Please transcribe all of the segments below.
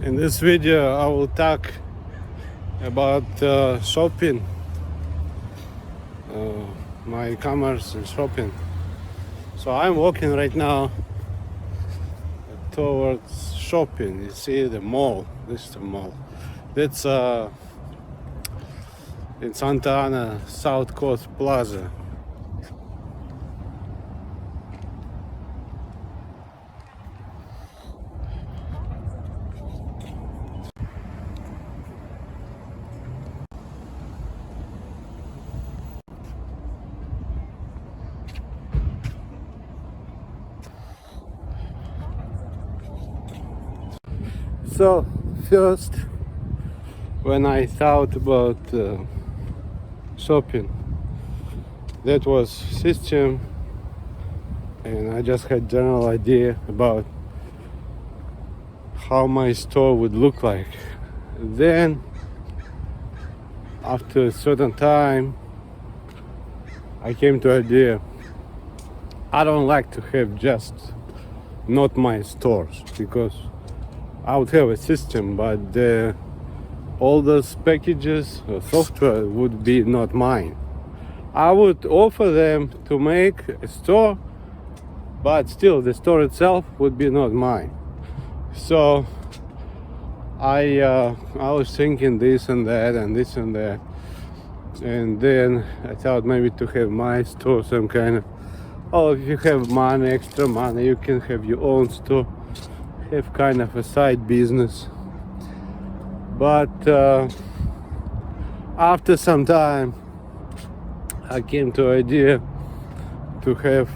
In this video, I will talk about shopping, my e-commerce and shopping. So I'm walking right now towards shopping. You see the mall. This is the mall. That's in Santa Ana, South Coast Plaza. So first, when I thought about shopping, that was system, and I just had general idea about how my store would look like. Then after a certain time, I came to idea I don't like to have just not my stores, because I would have a system, but all those packages or software would be not mine. I would offer them to make a store, but still the store itself would be not mine. So I was thinking this and that and this and that, and then I thought maybe to have my store some kind of, oh, if you have money, extra money, you can have your own store, have kind of a side business. But after some time, I came to idea to have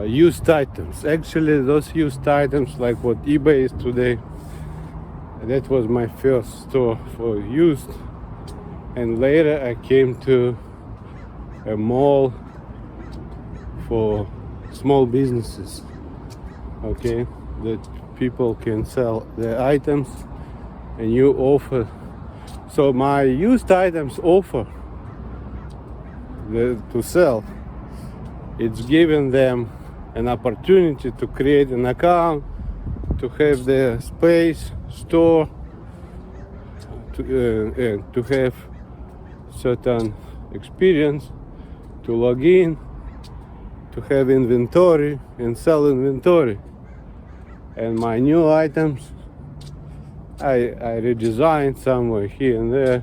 used items. Actually, those used items, like what eBay is today, that was my first store for used. And later I came to a mall for small businesses, okay, that people can sell their items and you offer. So my used items offer to sell, it's giving them an opportunity to create an account, to have their space, store, to have certain experience, to log in, to have inventory and sell inventory. And my new items, I redesigned somewhere here and there,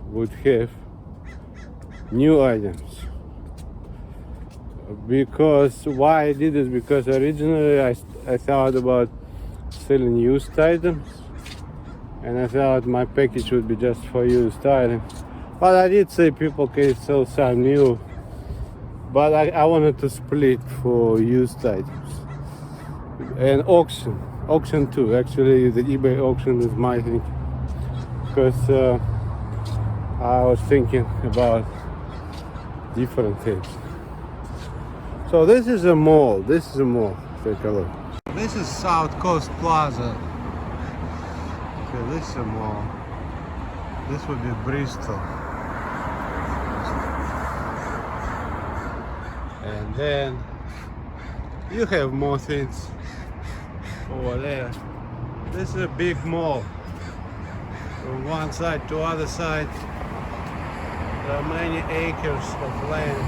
would have new items. Because why I did this? Because originally I thought about selling used items, and I thought my package would be just for used items. But I did say people can sell some new, but I wanted to split for used items. And auction too. Actually, the eBay auction is my thing, because I was thinking about different things. So this is a mall. Take a look. This is South Coast Plaza. Okay, this is a mall. This would be Bristol. And then you have more things over there. This is a big mall. From one side to other side, there are many acres of land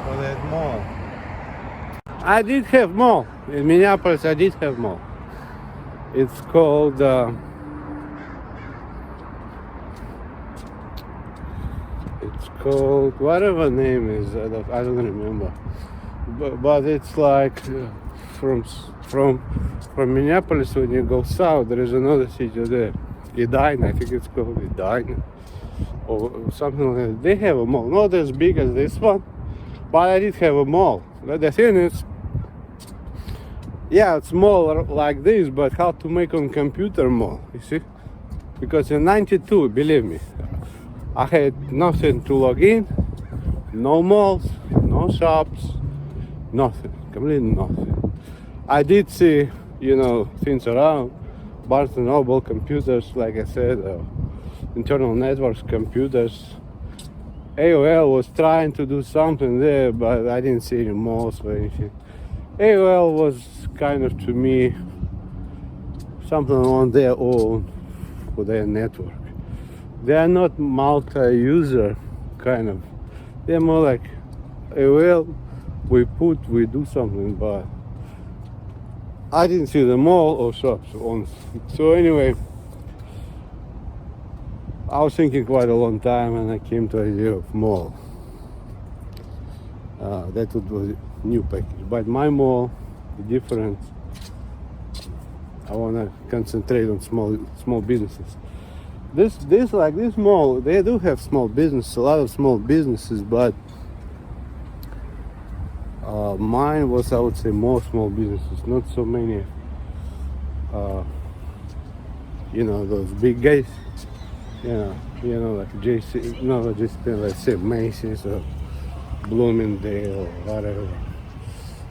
for that mall. I did have mall in Minneapolis. I did have mall. It's called whatever name is. I don't remember. But it's like from Minneapolis, when you go south, there is another city there, Edina. I think it's called Edina or something like that. They have a mall, not as big as this one, but I did have a mall. But the thing is, yeah, it's small like this, but how to make on computer mall, you see? Because in '92, believe me, I had nothing to log in, no malls, no shops, nothing, completely nothing. I did see, things around, Barnes & Noble computers, like I said, internal networks computers. AOL was trying to do something there, but I didn't see any malls or anything. AOL was kind of, to me, something on their own for their network. They are not multi-user kind of. They're more like, well, we do something, but I didn't see the mall or shops on. So anyway, I was thinking quite a long time, and I came to the idea of mall. That was a new package, but my mall is different. I want to concentrate on small businesses. This mall, they do have small business, a lot of small businesses, but mine was, I would say, more small businesses, not so many. Those big guys. Like JC, no, just let's say Macy's or Bloomingdale or whatever.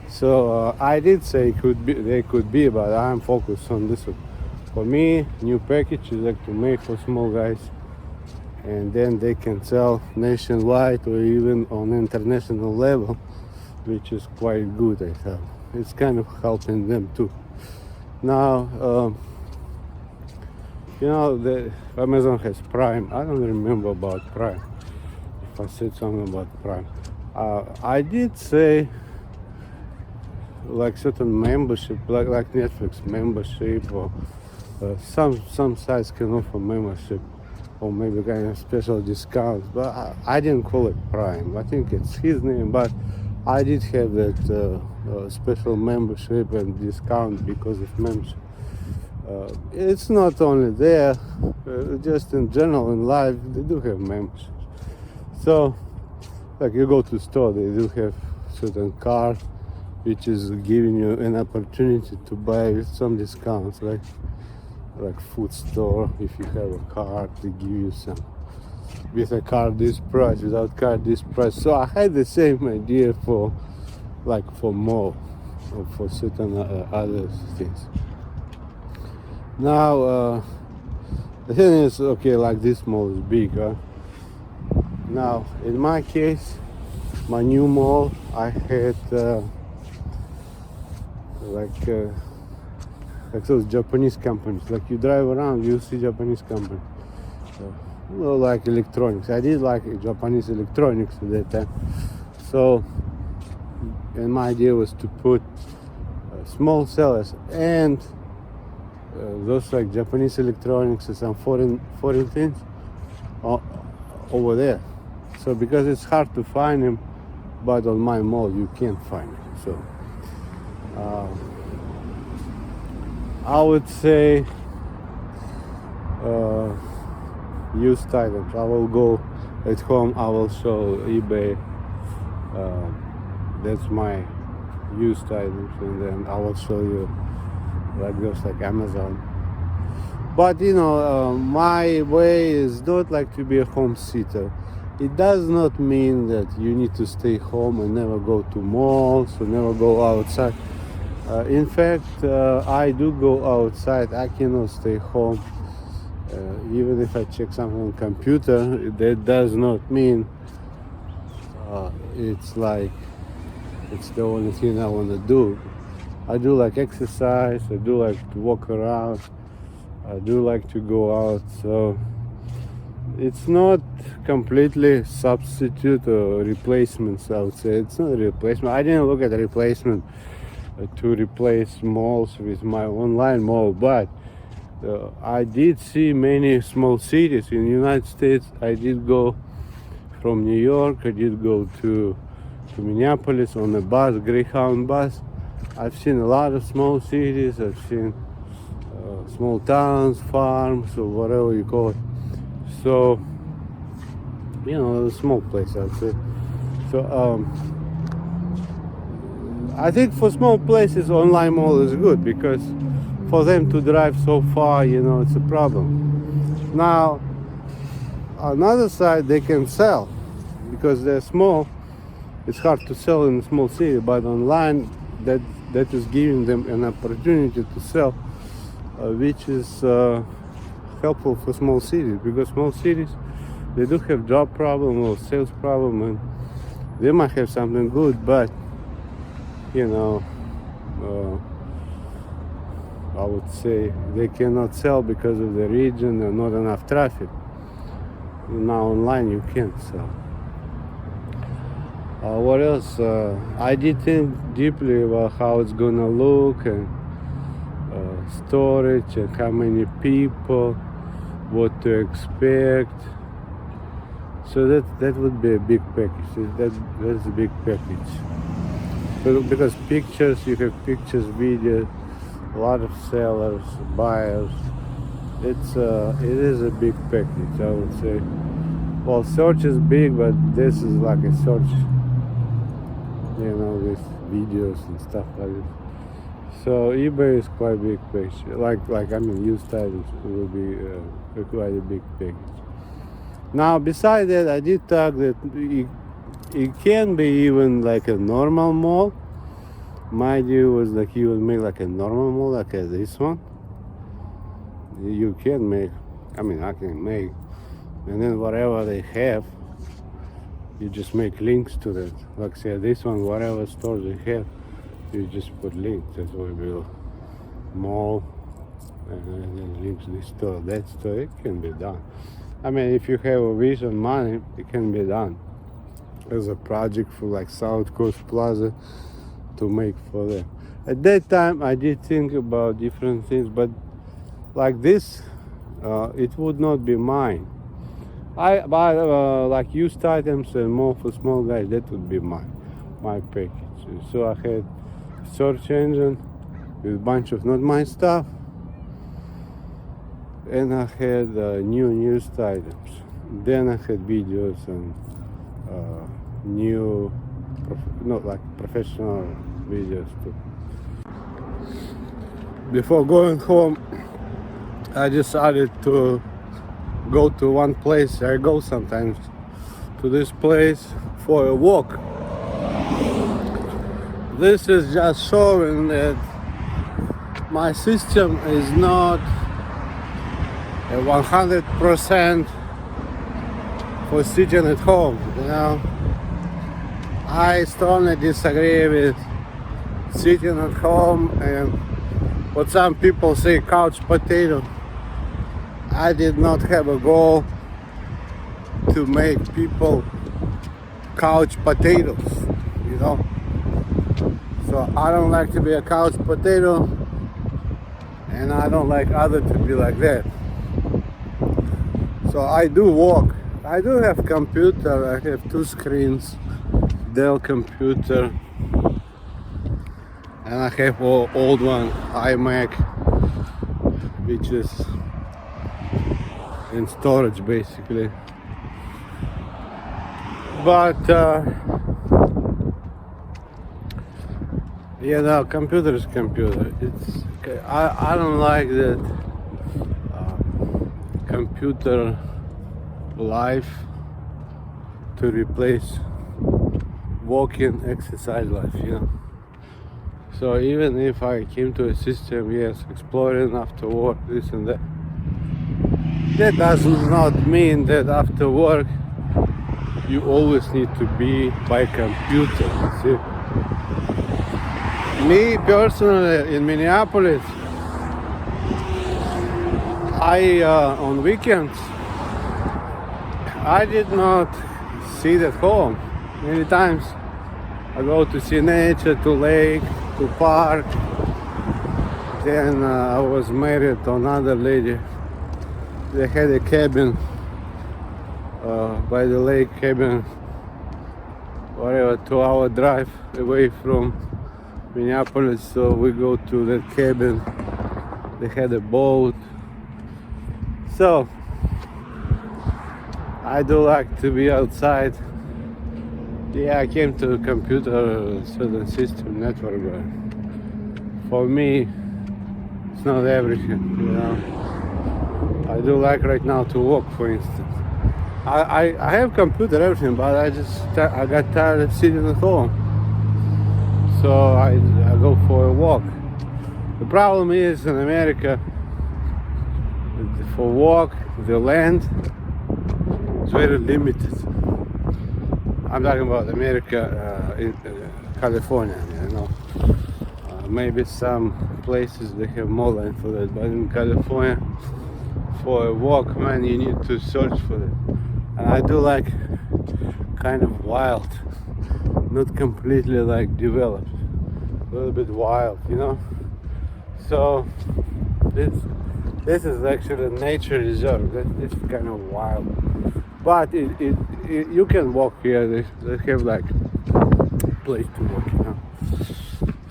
So I did say they could be, but I'm focused on this one. For me, new package is like to make for small guys, and then they can sell nationwide or even on international level, which is quite good, I thought. It's kind of helping them too. Now, the Amazon has Prime. I don't remember about Prime, if I said something about Prime. I did say like certain membership, like Netflix membership, or some sites can offer membership or maybe kind of special discounts, but I didn't call it Prime. I think it's his name, but I did have that special membership and discount because of membership. It's not only there, just in general in life, they do have memberships. So, like you go to the store, they do have certain card, which is giving you an opportunity to buy some discounts, like food store. If you have a card, they give you some. With a card this price, without card this price. So I had the same idea for mall or for certain other things. Now the thing is, okay, like this mall is big, huh? Now in my case, my new mall, I had like those Japanese companies. Like you drive around, you see Japanese companies. Like electronics. I did like Japanese electronics at that time. So, and my idea was to put small sellers and those like Japanese electronics and some foreign things over there. So because it's hard to find them, but on my mall you can't find them. So I would say used items. I will go at home, I will show eBay, that's my used items, and then I will show you like those like Amazon. But my way is not like to be a home sitter. It does not mean that you need to stay home and never go to malls or never go outside. In fact, I do go outside. I cannot stay home. Even if I check something on computer, that does not mean it's the only thing I want to do. I do like exercise, I do like to walk around, I do like to go out, so it's not completely substitute or replacements, I would say. It's not a replacement. I didn't look at a replacement to replace malls with my online mall, but I did see many small cities in the United States. I did go from New York, I did go to Minneapolis on a bus, Greyhound bus. I've seen a lot of small cities, I've seen small towns, farms, or whatever you call it. So, a small place, I'd say. So, I think for small places, online mall is good because for them to drive so far, it's a problem. Now, another side, they can sell because they're small. It's hard to sell in a small city, but online, that is giving them an opportunity to sell, which is helpful for small cities, because small cities, they do have job problem or sales problem, and they might have something good, but I would say they cannot sell because of the region and not enough traffic. Now online you can't sell. What else? I did think deeply about how it's gonna look and storage and how many people, what to expect. So that would be a big package. That's a big package. Because pictures, you have pictures, videos, a lot of sellers, buyers. It is a big package, I would say. Well, search is big, but this is like a search, with videos and stuff like this. So eBay is quite a big package. Used items will be quite a big package. Now, besides that, I did talk that it can be even like a normal mall. My idea was like you would make like a normal mall, like this one. You can make, I can make, and then whatever they have, you just make links to that. Like say this one, whatever stores they have, you just put links. That's what we will mall, and then links to this store, that store. It can be done. If you have a vision, money, it can be done. There's a project for like South Coast Plaza to make for them. At that time, I did think about different things, but like this, it would not be mine. I buy like used items and more for small guys. That would be my package. So I had search engine with a bunch of not my stuff, and I had new used items. Then I had videos and new, professional videos too. Before going home, I decided to go to one place. I go sometimes to this place for a walk. This is just showing that my system is not 100% for sitting at home, I strongly disagree with sitting at home and what some people say couch potato. I did not have a goal to make people couch potatoes, So I don't like to be a couch potato, and I don't like others to be like that. So I do walk. I do have computer. I have 2 screens, Dell computer, and I have old one, iMac, which is in storage basically. But computer is computer. I don't like that computer life to replace walking exercise life, So even if I came to a system, yes, exploring after work, this and that, that does not mean that after work you always need to be by computer. See? Me personally in Minneapolis, on weekends, I did not sit at home. Many times I go to see nature, to lake, to park. Then I was married to another lady. They had a cabin by the lake, cabin, 2-hour drive away from Minneapolis. So we go to that cabin. They had a boat. So I do like to be outside. I came to a computer certain system network, but for me it's not everything, I do like right now to walk, for instance. I have computer, everything, but I got tired of sitting at home. So I go for a walk. The problem is in America, for walk, the land is very limited. I'm talking about America, in California, maybe some places they have more land for that, but in California, for a walk, man, you need to search for it. And I do like kind of wild, not completely like developed, a little bit wild, you know. So this is actually a nature reserve. This is kind of wild, but it you can walk here. They have like place to walk, you know.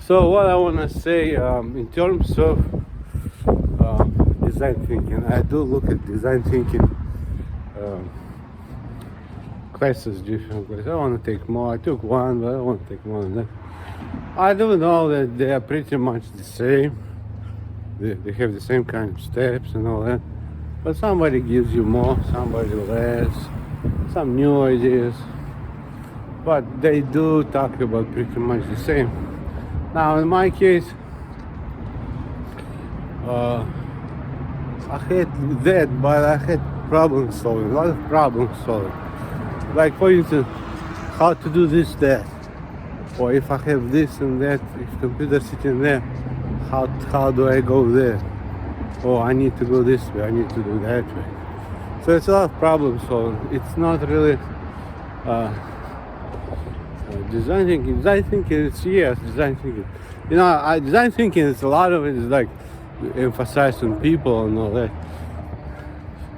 So what I want to say in terms of design thinking, I do look at design thinking classes, different classes. I want to take more. I took one, but I want to take more than that. I do know that they are pretty much the same. They have the same kind of steps and all that. But somebody gives you more, somebody less, some new ideas. But they do talk about pretty much the same. Now in my case, I had that, but I had problem solving, a lot of problem solving. Like for instance, how to do this, that. Or if I have this and that, if computer sitting there, how do I go there? Oh, I need to go this way, I need to do that way. So it's a lot of problem solving. It's not really design thinking. Design thinking is, yes, design thinking. You know, design thinking is a lot of it is like emphasized on people and all that.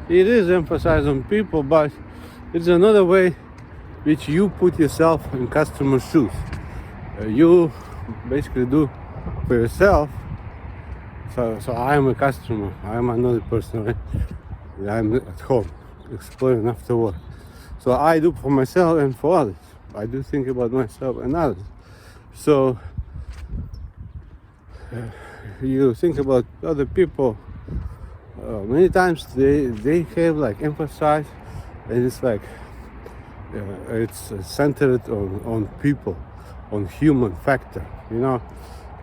It is emphasized on people, but it's another way which you put yourself in customer's shoes. You basically do for yourself. So I am a customer. I am another person. Right? I'm at home, exploring after work. So I do for myself and for others. I do think about myself and others. So you think about other people. Many times they have like emphasized, and it's like it's centered on people, on human factor. You know,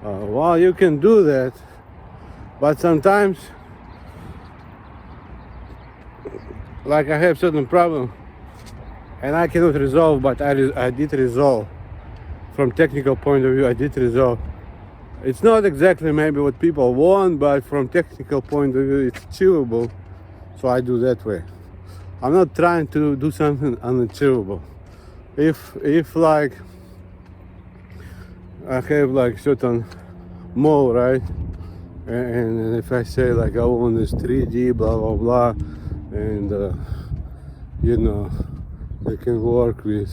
well, you can do that, but sometimes, like I have certain problem, and I cannot resolve, but I did resolve. From technical point of view, I did resolve. It's not exactly maybe what people want, but from technical point of view, it's achievable. So I do that way. I'm not trying to do something unachievable. If like I have like certain mall, right? And if I say like I want this 3D, blah blah blah, and you know, they can work with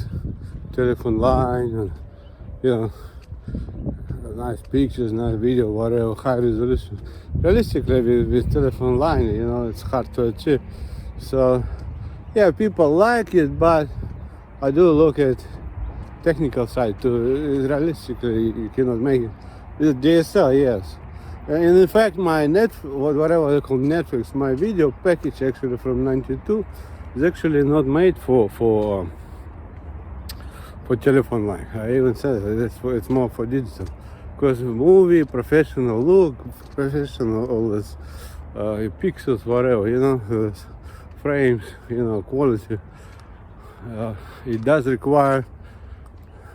telephone line and you know, nice pictures, nice video, whatever, high resolution. Realistically, with telephone line, you know, it's hard to achieve. So yeah, people like it, but I do look at technical side too. Realistically, you cannot make it. With DSL, yes. And in fact, my whatever they call Netflix, my video package actually from '92 is actually not made for telephone line. I even said it's more for digital. Because movie, professional look, professional all this pixels, whatever, you know, frames, you know, quality. It does require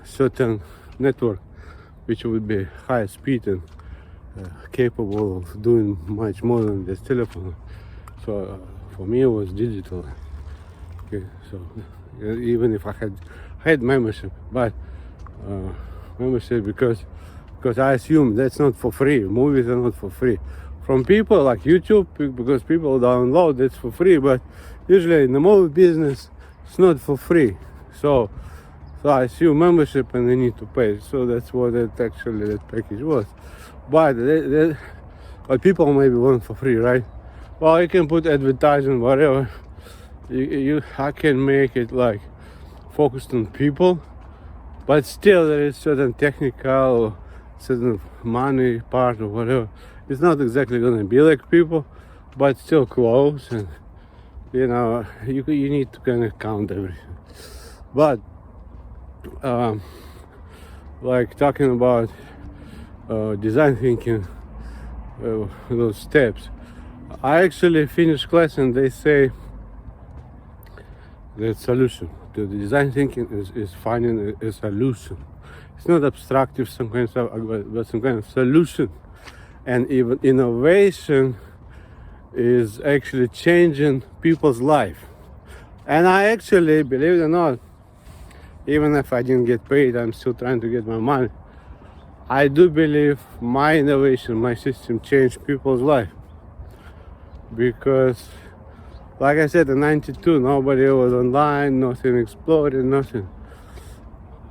certain network which would be high speed and capable of doing much more than this telephone. So for me it was digital. Okay, so even if I had membership, but membership because I assume that's not for free. Movies are not for free. From people like YouTube, because people download, it's for free. But usually in the movie business, it's not for free. So I assume membership and they need to pay. So that's what that package was. But people maybe want for free, right? Well, you can put advertising, whatever. I can make it like focused on people, but still there is certain technical, certain money part or whatever. It's not exactly gonna be like people, but still close, and you know you need to kind of count everything. But like talking about design thinking, those steps, I actually finished class and they say that solution to the design thinking is finding a solution. It's not abstractive, some kind of stuff, but some kind of solution. and even innovation is actually changing people's life. And I actually, believe it or not, even if I didn't get paid, I'm still trying to get my money. I do believe my innovation, my system changed people's life. Because, like I said, in '92, nobody was online, nothing exploded, nothing.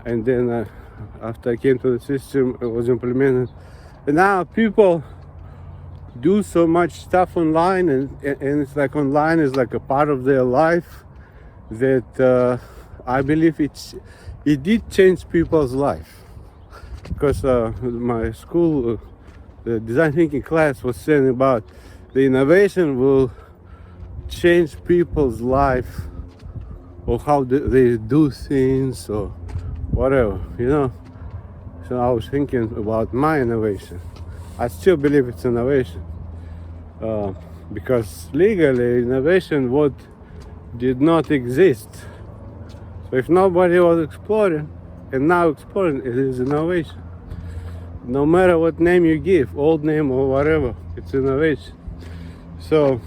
And then after I came to the system, it was implemented. And now people do so much stuff online, and it's like online is like a part of their life that I believe it did change people's life. Because my school, the design thinking class was saying about the innovation will change people's life, or how they do things, or whatever, you know. So I was thinking about my innovation. I still believe it's innovation, because legally innovation what did not exist. So if nobody was exploring, and now exploring, it is innovation. No matter what name you give, old name or whatever, it's innovation. So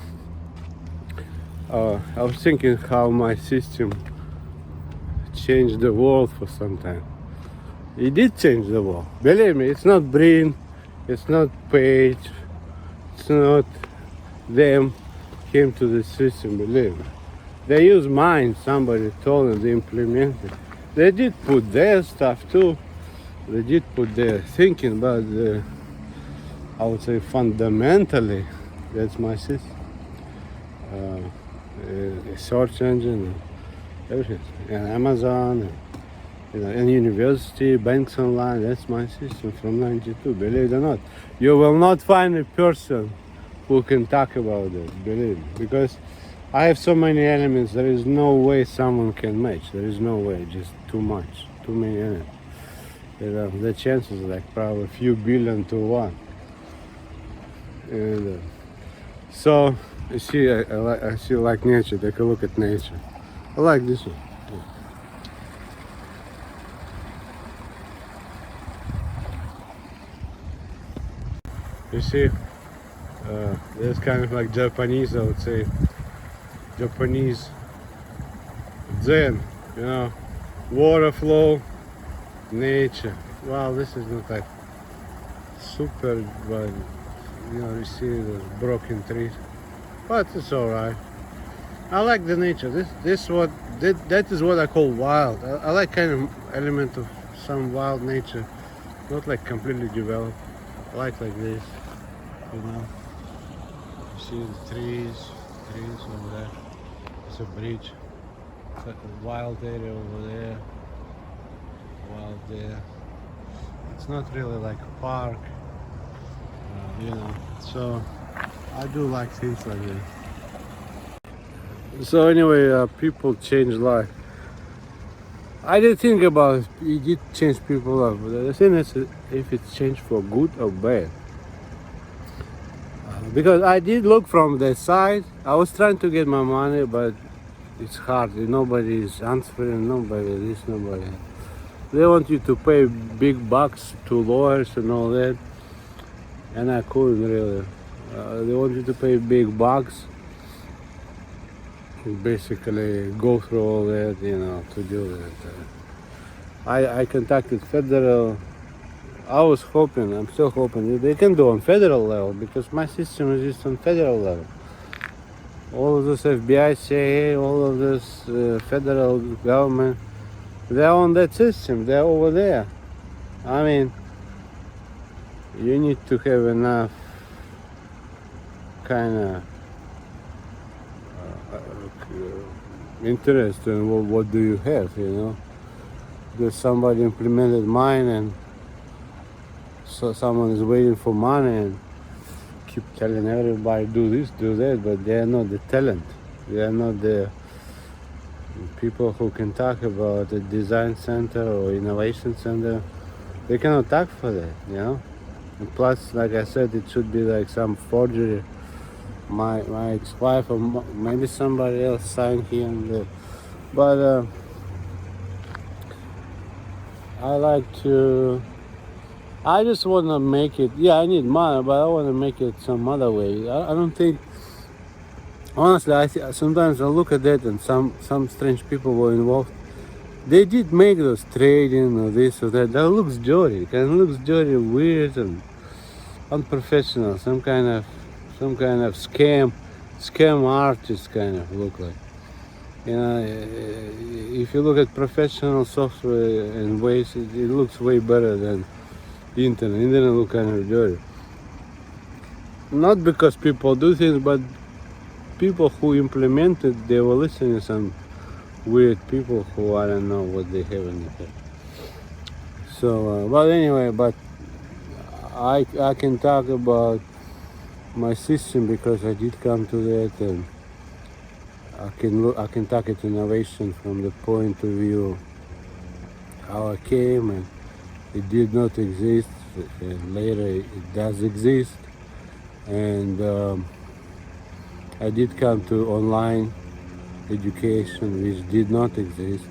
I was thinking how my system changed the world for some time. It did change the world. Believe me, it's not Brin, it's not Page, it's not them came to the system, believe me. They use mine, somebody told them, they implemented. They did put their stuff too. They did put their thinking, but I would say fundamentally, that's my system. A search engine, and everything, and Amazon, and university, banks online, that's my system from '92, believe it or not. You will not find a person who can talk about it, believe me, because I have so many elements, there is no way someone can match. There is no way, just too much, too many elements. The chances are like probably a few billion to one. And so, you see, I still like nature. Take a look at nature. I like this one. You see, there's kind of like Japanese, I would say, Japanese Zen, you know, water flow, nature. Wow, this is not like super, but you know, you see the broken trees, but it's all right. I like the nature. That is what I call wild. I like kind of element of some wild nature, not like completely developed. I like this, you know. You see the trees over there. It's a bridge. It's like a wild area over there. Wild there. It's not really like a park, you know. So I do like things like that. So anyway, people change life. I did think about it did change people's life, but the thing is if it's changed for good or bad. Because I did look from the side. I was trying to get my money, but it's hard. Nobody is answering, nobody this, nobody. They want you to pay big bucks to lawyers and all that, and I couldn't really. They want you to pay big bucks, basically go through all that, you know, to do that. I contacted federal. I was hoping, I'm still hoping they can do on federal level, because my system is just on federal level. All of this FBI, CIA, all of this federal government, they're on that system, they're over there. I mean, you need to have enough kind of interest in what do you have, you know. There's somebody implemented mine, and so someone is waiting for money and keep telling everybody do this, do that, but they are not the talent. They are not the people who can talk about a design center or innovation center. They cannot talk for that, you know. And plus, like I said, it should be like some forgery. My ex-wife or maybe somebody else signed here and there. But I like to I just want to make it. Yeah, I need money, but I want to make it some other way. I don't think. Honestly, sometimes I look at that and some strange people were involved. They did make those trading or this or that. That looks dirty. Kind of looks dirty, weird and unprofessional. Some kind of scam artist kind of look like. You know, if you look at professional software and ways, it looks way better than the internet. Internet look kind of dirty. Not because people do things, but people who implemented, they were listening to some weird people who I don't know what they have in their head. So, but anyway, but I can talk about my system because I did come to that, and I can talk at innovation from the point of view how I came, and it did not exist, and later it does exist, and I did come to online education which did not exist.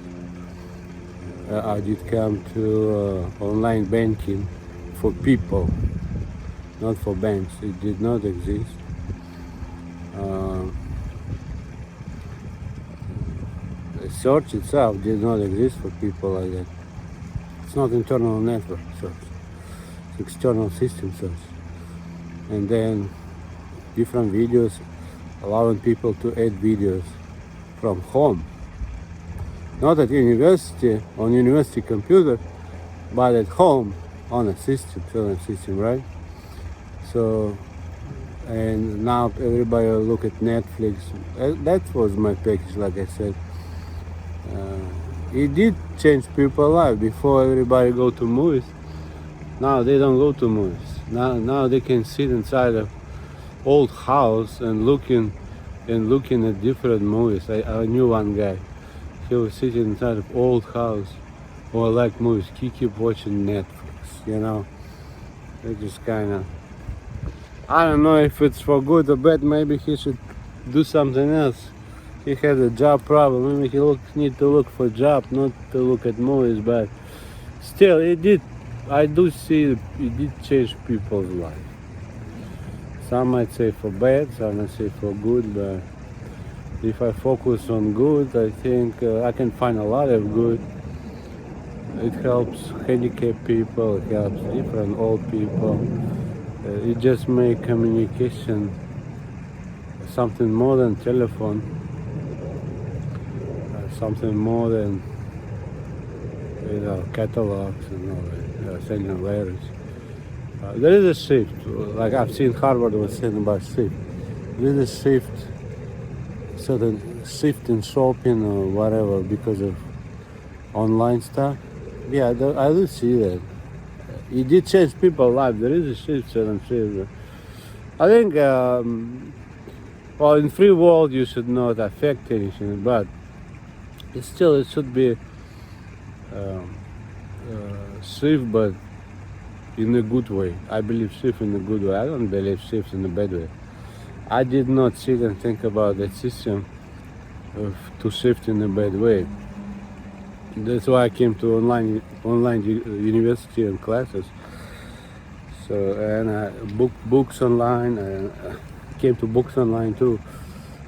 I did come to online banking for people, not for banks. It did not exist. The search itself did not exist for people like that. It's not internal network search. It's external system search. And then different videos, allowing people to add videos from home. Not at university, on university computer, but at home on a system, right? So, and now everybody will look at Netflix. That was my package, like I said. It did change people's life. Before everybody go to movies, now they don't go to movies. Now they can sit inside a old house and looking at different movies. I knew one guy. He was sitting inside of old house, or like movies. He keep watching Netflix. You know, they just kind of. I don't know if it's for good or bad. Maybe he should do something else. He had a job problem. Maybe he need to look for a job, not to look at movies. But still, it did. I do see it did change people's life. Some might say for bad, some might say for good. But if I focus on good, I think I can find a lot of good. It helps handicapped people. It helps different old people. It just makes communication something more than telephone, something more than catalogs and all that, sending letters. There is a shift, like I've seen Harvard was saying about shift. There is a shift, certain shift in shopping or whatever because of online stuff. Yeah, I do see that. It did change people's lives. There is a shift, certain shift. I think, well, in free world you should not affect anything, but it should be safe, but in a good way. I believe safe in a good way. I don't believe safe in a bad way. I did not sit and think about that system to shift in a bad way. That's why I came to online university and classes. So, and I booked books online. I came to books online too.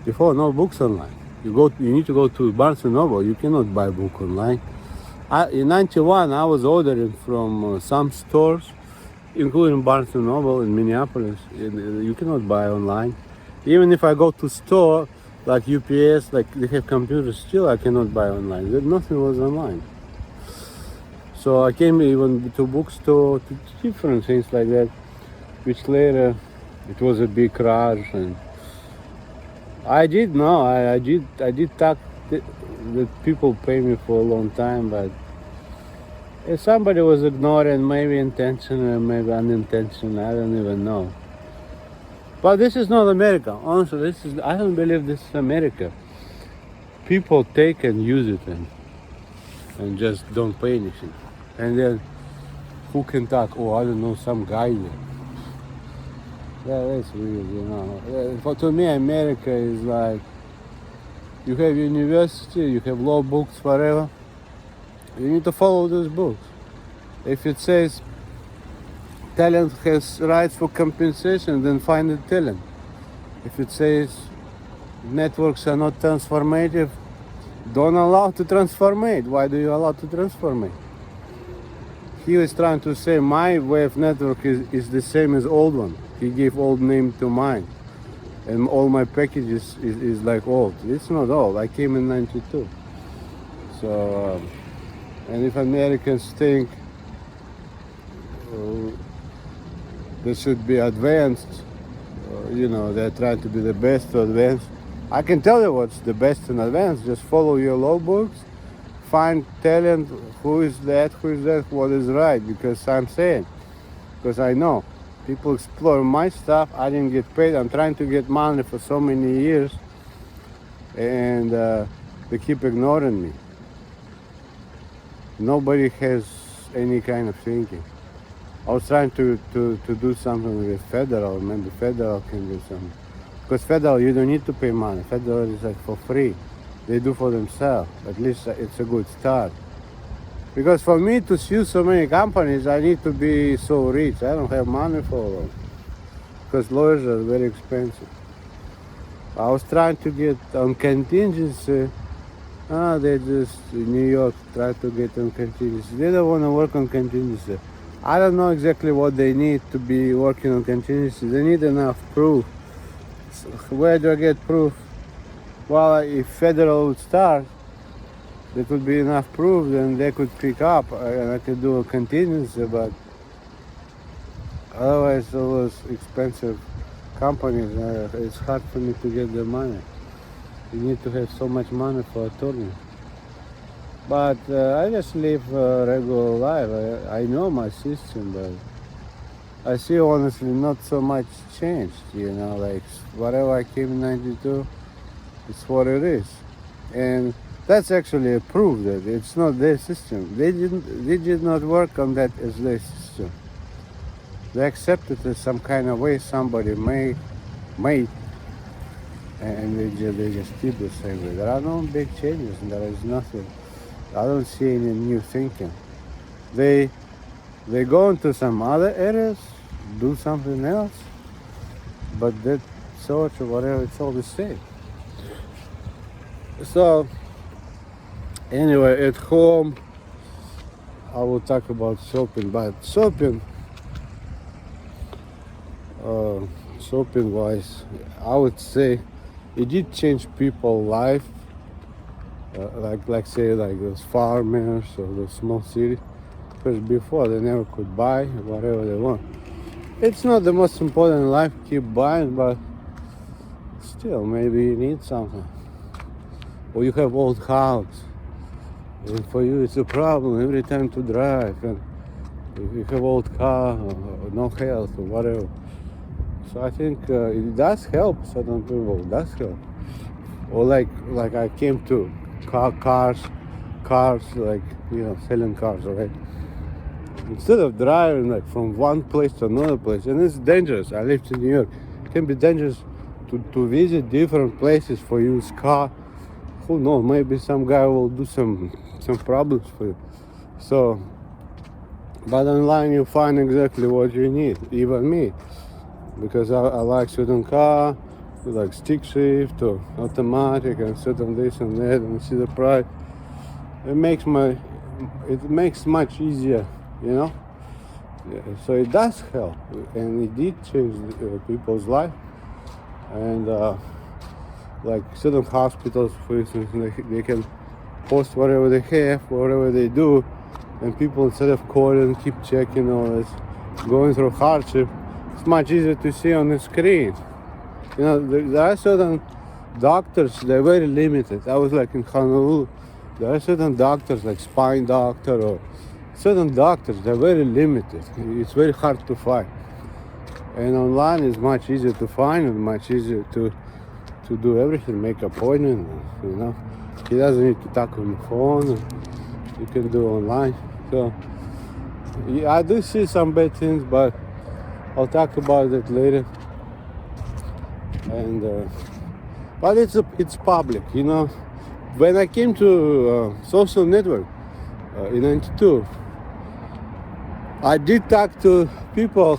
Before, no books online. You need to go to Barnes and Noble. You cannot buy book online. In '91, I was ordering from some stores, including Barnes and Noble in Minneapolis. You cannot buy online. Even if I go to store like UPS, like they have computers, still I cannot buy online. Nothing was online. So I came even to bookstore, to different things like that, which later it was a big rush. And I did know, I did talk that people pay me for a long time, but if somebody was ignoring, maybe intentional, maybe unintentional, I don't even know. But this is not America. Honestly, I don't believe this is America. People take and use it and just don't pay anything. And then who can talk? Oh, I don't know, some guy there. Yeah, that's weird, you know. To me, America is like, you have university, you have law books, whatever. You need to follow those books. If it says talent has rights for compensation, then find the talent. If it says networks are not transformative, don't allow to transformate. Why do you allow to transformate? He was trying to say my way of network is the same as old one. He gave old name to mine. And all my packages is like old. It's not old. I came in 92. So, and if Americans think they should be advanced, they're trying to be the best to advance. I can tell you what's the best and advanced. Just follow your law books, find talent, who is that, what is right, because I'm saying, because I know. People explore my stuff, I didn't get paid, I'm trying to get money for so many years, and they keep ignoring me. Nobody has any kind of thinking. I was trying to do something with federal, maybe federal can do something. Because federal, you don't need to pay money. Federal is like for free. They do for themselves. At least it's a good start. Because for me to sue so many companies, I need to be so rich. I don't have money for them. Because lawyers are very expensive. I was trying to get on contingency. They just, in New York, try to get on contingency. They don't want to work on contingency. I don't know exactly what they need to be working on contingency. They need enough proof. So where do I get proof? Well, if federal would start, there could be enough proof, then they could pick up and I could do a contingency, but otherwise it was expensive companies. It's hard for me to get the money. You need to have so much money for attorney. But I just live a regular life. I know my system, but I see honestly not so much changed, like whatever I came in 92, it's what it is. And that's actually a proof that it's not their system. They did not work on that as their system. They accepted it some kind of way somebody made, and they just keep the same way. There are no big changes, and there is nothing. I don't see any new thinking. They go into some other areas, do something else, but that sort or whatever, it's all the same. So anyway, at home I will talk about shopping, but shopping wise, I would say it did change people's life, like those farmers or the small city, because before they never could buy whatever they want. It's not the most important in life, keep buying, but still maybe you need something. Or you have old house, and for you it's a problem every time to drive, and if you have old car or no health or whatever. So I think it does help certain people, it does help. Or like I came to cars, like, selling cars, right? Instead of driving like from one place to another place, and it's dangerous. I lived in New York. It can be dangerous to visit different places for used car. Who knows? Maybe some guy will do some problems for you. So, but online you find exactly what you need. Even me, because I like certain car, like stick shift or automatic, and certain this and that, and see the price. It makes much easier, Yeah, so it does help, and it did change people's life. And like certain hospitals, for instance, they can post whatever they have, whatever they do, and people, instead of calling, keep checking all this, going through hardship, it's much easier to see on the screen. There are certain doctors, they're very limited. I was like in Honolulu, there are certain doctors, like spine doctor or certain doctors, they're very limited. It's very hard to find. And online is much easier to find and much easier to do everything, make appointment, He doesn't need to talk on the phone, you can do online. So yeah, I do see some bad things, but I'll talk about it later. And but it's public, When I came to social network in '92, I did talk to people.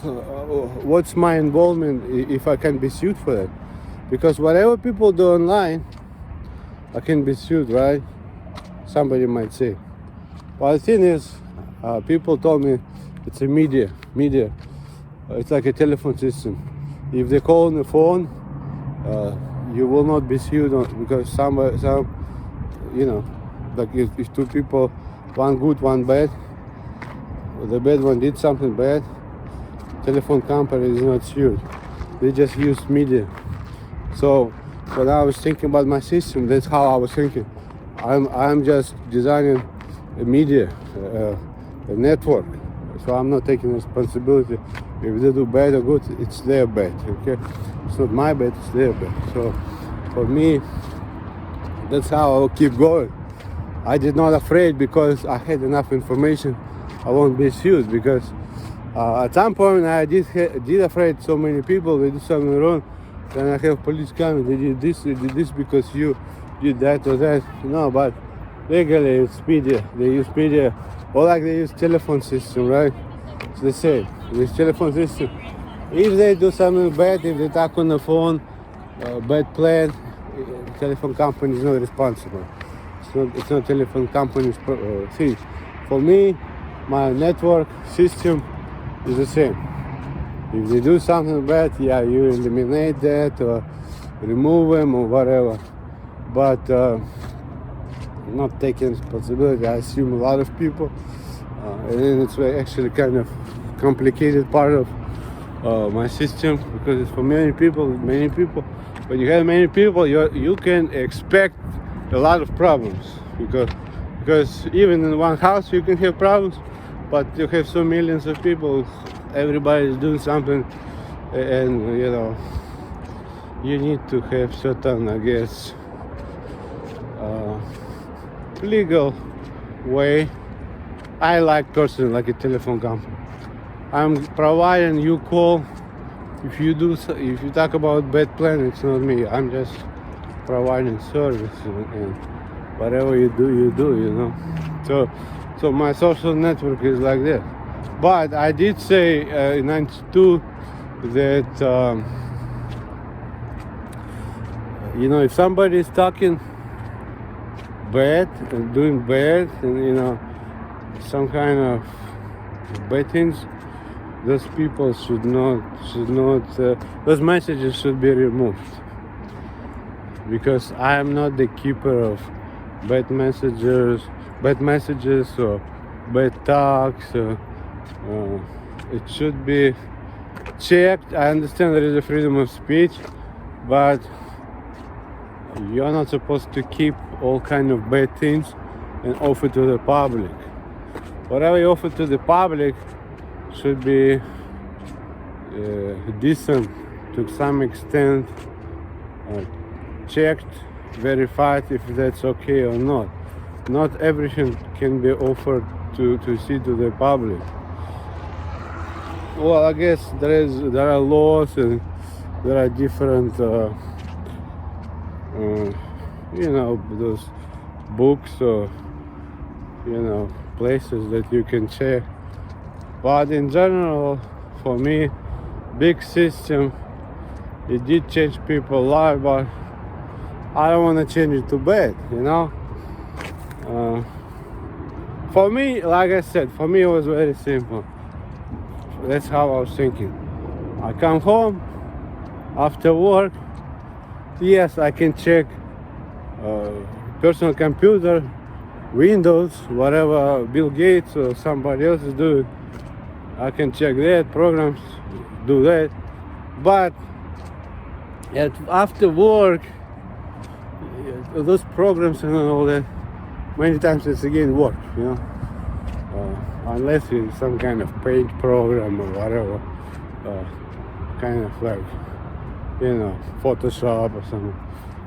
What's my involvement if I can be sued for that? Because whatever people do online, I can be sued, right? Somebody might say. But the thing is, people told me it's a media. It's like a telephone system. If they call on the phone, you will not be sued because some, like if two people, one good, one bad, the bad one did something bad, telephone company is not sued. They just use media. So when I was thinking about my system, that's how I was thinking. I'm just designing a media, a network. So I'm not taking responsibility. If they do bad or good, it's their bad. Okay, it's not my bad, it's their bad. So for me, that's how I'll keep going. I did not afraid because I had enough information. I won't be sued because at some point I did afraid so many people. They did something wrong. Then I have police coming. They did this because you did that or that. No, but legally it's media. They use media, or like they use telephone system, right? It's the same. This telephone system. If they do something bad, if they talk on the phone, bad plan, telephone company is not responsible. It's not telephone company's thing. For me, my network system is the same. If they do something bad, yeah, you eliminate that or remove them or whatever. But not taking responsibility. I assume a lot of people, and then it's actually kind of complicated part of my system because it's for many people. When you have many people, you can expect a lot of problems because even in one house you can have problems, but you have so millions of people, everybody is doing something, and you need to have certain, I guess, legal way. I like personally like a telephone company. I'm providing you call. If you talk about bad plan, it's not me. I'm just providing service, and whatever you do, So my social network is like that. But I did say in '92 that if somebody is talking bad and doing bad and some kind of bad things, those people should not those messages should be removed, because I am not the keeper of bad messages or bad talks. It should be checked. I understand there is a freedom of speech, but you're not supposed to keep all kind of bad things and offer to the public. Whatever you offer to the public should be decent to some extent, checked, verified if that's okay or not. Not everything can be offered to see to the public. Well, I guess there are laws and there are different those books or places that you can check. But in general, for me, big system, it did change people's lives, but I don't want to change it to bad, For me, like I said, it was very simple. That's how I was thinking. I come home after work. Yes, I can check personal computer, Windows, whatever Bill Gates or somebody else is doing. I can check that, programs, do that. But after work, those programs and all that, many times it's again work, unless it's some kind of paint program or whatever, kind of like, Photoshop or something.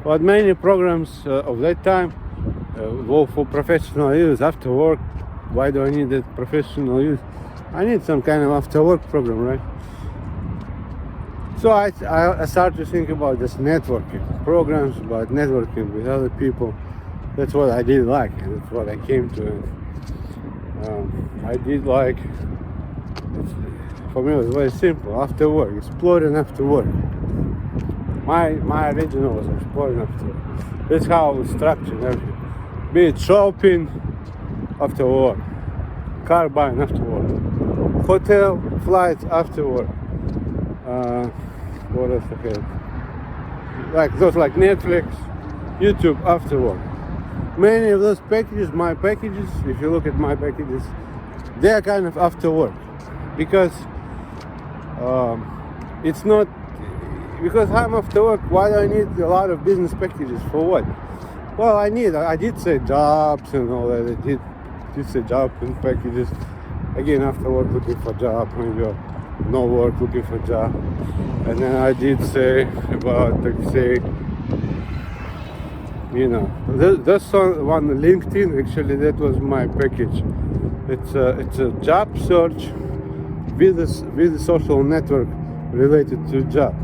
But many programs of that time go for professional use after work. Why do I need that professional use? I need some kind of after work program, right? So I started to think about this networking programs, about networking with other people. That's what I did like, and that's what I came to. I did like for me it was very simple. After work, exploring after work. My original was exploring after work. That's how I was structured everything. Be it shopping after work, car buying after work, hotel, flights after work. What else I had? Like those, like Netflix, YouTube after work. Many of those packages, my packages, if you look at my packages, they are kind of after work, because it's not, because I'm after work. Why do I need a lot of business packages for what? Well, I did say jobs and all that. I did say job and packages. Again, after work looking for job, when you're no work looking for job. And then I did say about, like, say, you know, that's one LinkedIn. Actually, that was my package. It's a job search with a social network related to job.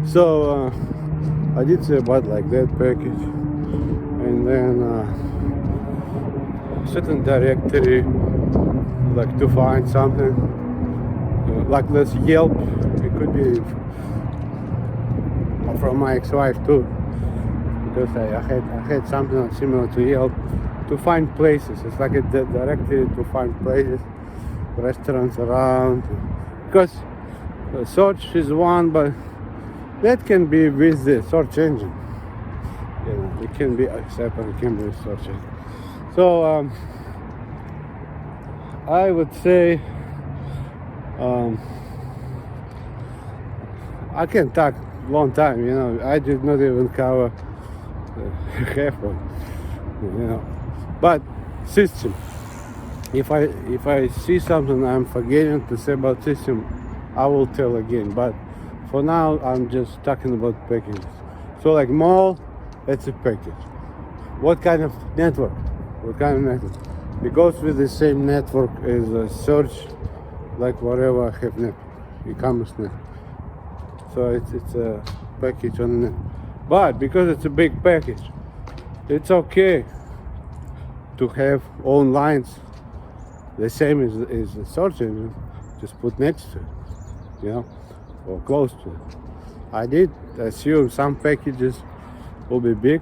So I did say about like that package, and then certain directory, like to find something, like let's Yelp. It could be from my ex-wife too, because I had something similar to Yelp to find places. It's like a directory to find places, restaurants around. Because search is one, but that can be with the search engine. You know, it can be separate, it can be search engine. So I would say I can talk long time. You know, I did not even cover half one. You know, but system. If I see something I'm forgetting to say about system, I will tell again. But for now, I'm just talking about packages. So like mall, it's a package. What kind of network? What kind of network? It goes with the same network as a search, like whatever I have network, e-commerce network. So it's a package on the net. But because it's a big package, it's okay to have own lines, the same as the search engine, just put next to it, you know, or close to it. I did assume some packages will be big,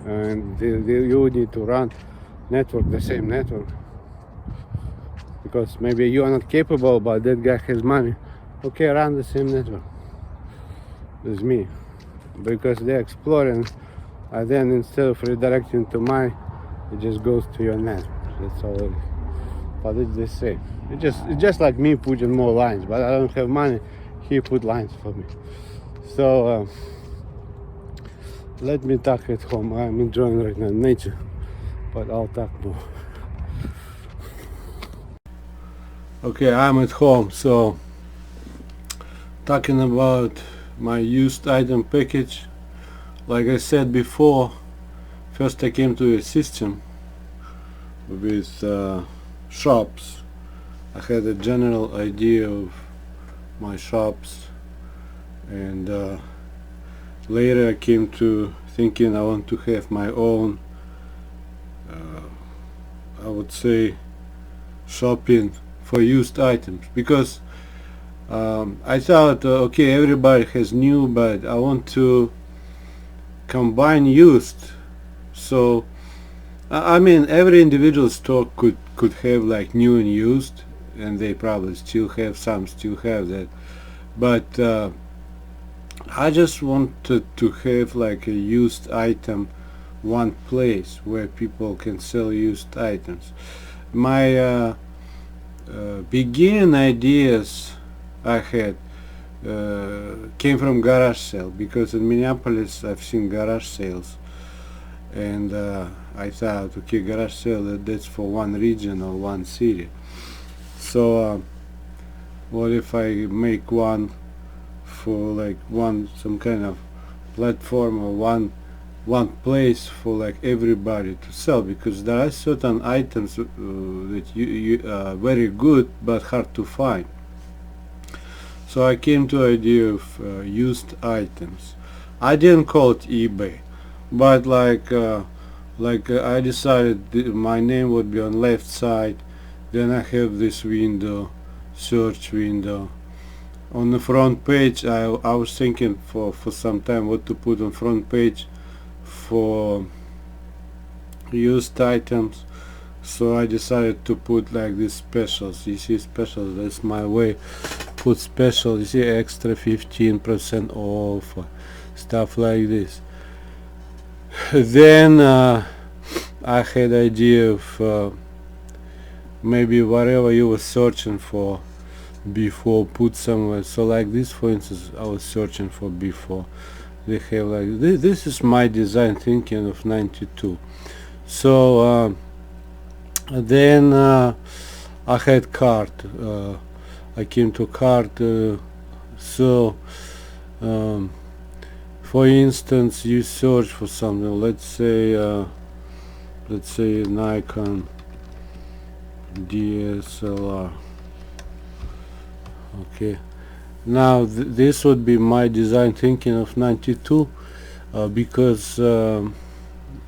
and you would need to run the same network, because maybe you are not capable, but that guy has money. Okay, run the same network as me, because they're exploring, and then instead of redirecting to mine, it just goes to your network. That's all it is. But it's the same. It's just like me putting more lines, but I don't have money. He put lines for me. So let me talk at home. I'm enjoying right now nature, but I'll talk more. Okay, I'm at home, so talking about my used item package. Like I said before, first I came to a system with shops. I had a general idea of my shops, and later I came to thinking I want to have my own, I would say, shopping for used items, because I thought, okay, everybody has new, but I want to combine used. So I mean, every individual store could have like new and used, and they probably still have that, but I just wanted to have like a used item one place where people can sell used items. My beginning ideas I had came from garage sale, because in Minneapolis I've seen garage sales, and I thought, okay, garage sale, that's for one region or one city. So what if I make one for like some kind of platform, or one place for like everybody to sell, because there are certain items that you are very good but hard to find. So I came to the idea of used items. I didn't call it eBay, but like I decided my name would be on left side, then I have this window, search window. On the front page, I was thinking for some time what to put on front page for used items, so I decided to put like these specials. You see, specials, that's my way. Put special, you see, extra 15% off, stuff like this. Then I had idea of maybe whatever you were searching for before, put somewhere. So like this, for instance, I was searching for before. They have like this is my design thinking of 92. So then I had cart. I came to cart. So for instance, you search for something. Let's say Nikon DSLR. Okay, now this would be my design thinking of 92, because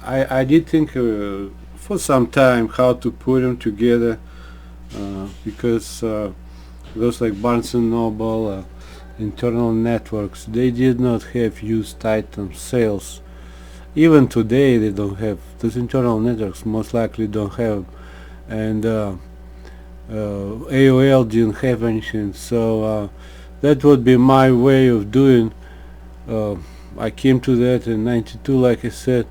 I did think for some time how to put them together, because those like Barnes and Noble, internal networks, they did not have used item sales. Even today they don't have. Those internal networks most likely don't have, and AOL didn't have anything. So that would be my way of doing. I came to that in 92, like I said.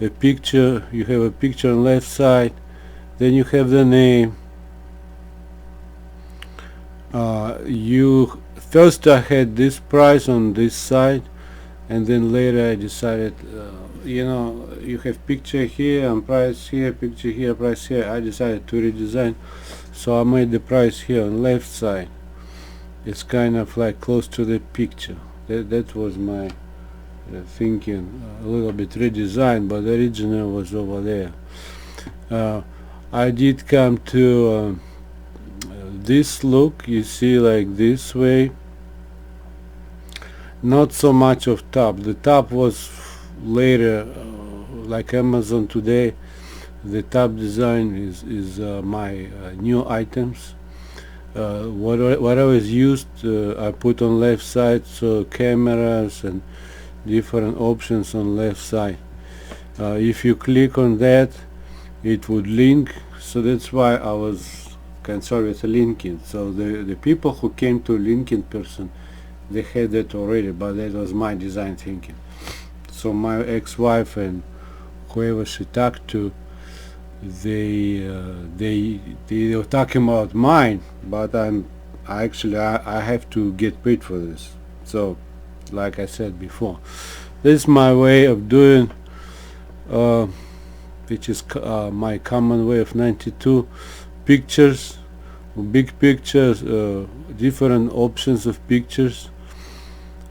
A picture, you have a picture on left side, then you have the name. You first I had this price on this side, and then later I decided, you have picture here and price here, picture here, price here. I decided to redesign, so I made the price here on left side. It's kind of like close to the picture. That was my thinking, a little bit redesigned, but the original was over there. I did come to this look, you see, like this way. Not so much of top. The top was later, like Amazon today. The top design is my new items. Whatever is used, I put on left side, so cameras and different options on left side. If you click on that, it would link, so that's why I was concerned with linking. So the people who came to LinkedIn person, they had that already, but that was my design thinking. So my ex-wife and whoever she talked to, they were talking about mine, but I have to get paid for this. So like I said before, this is my way of doing, which is my common way of 92. Pictures, big pictures, different options of pictures.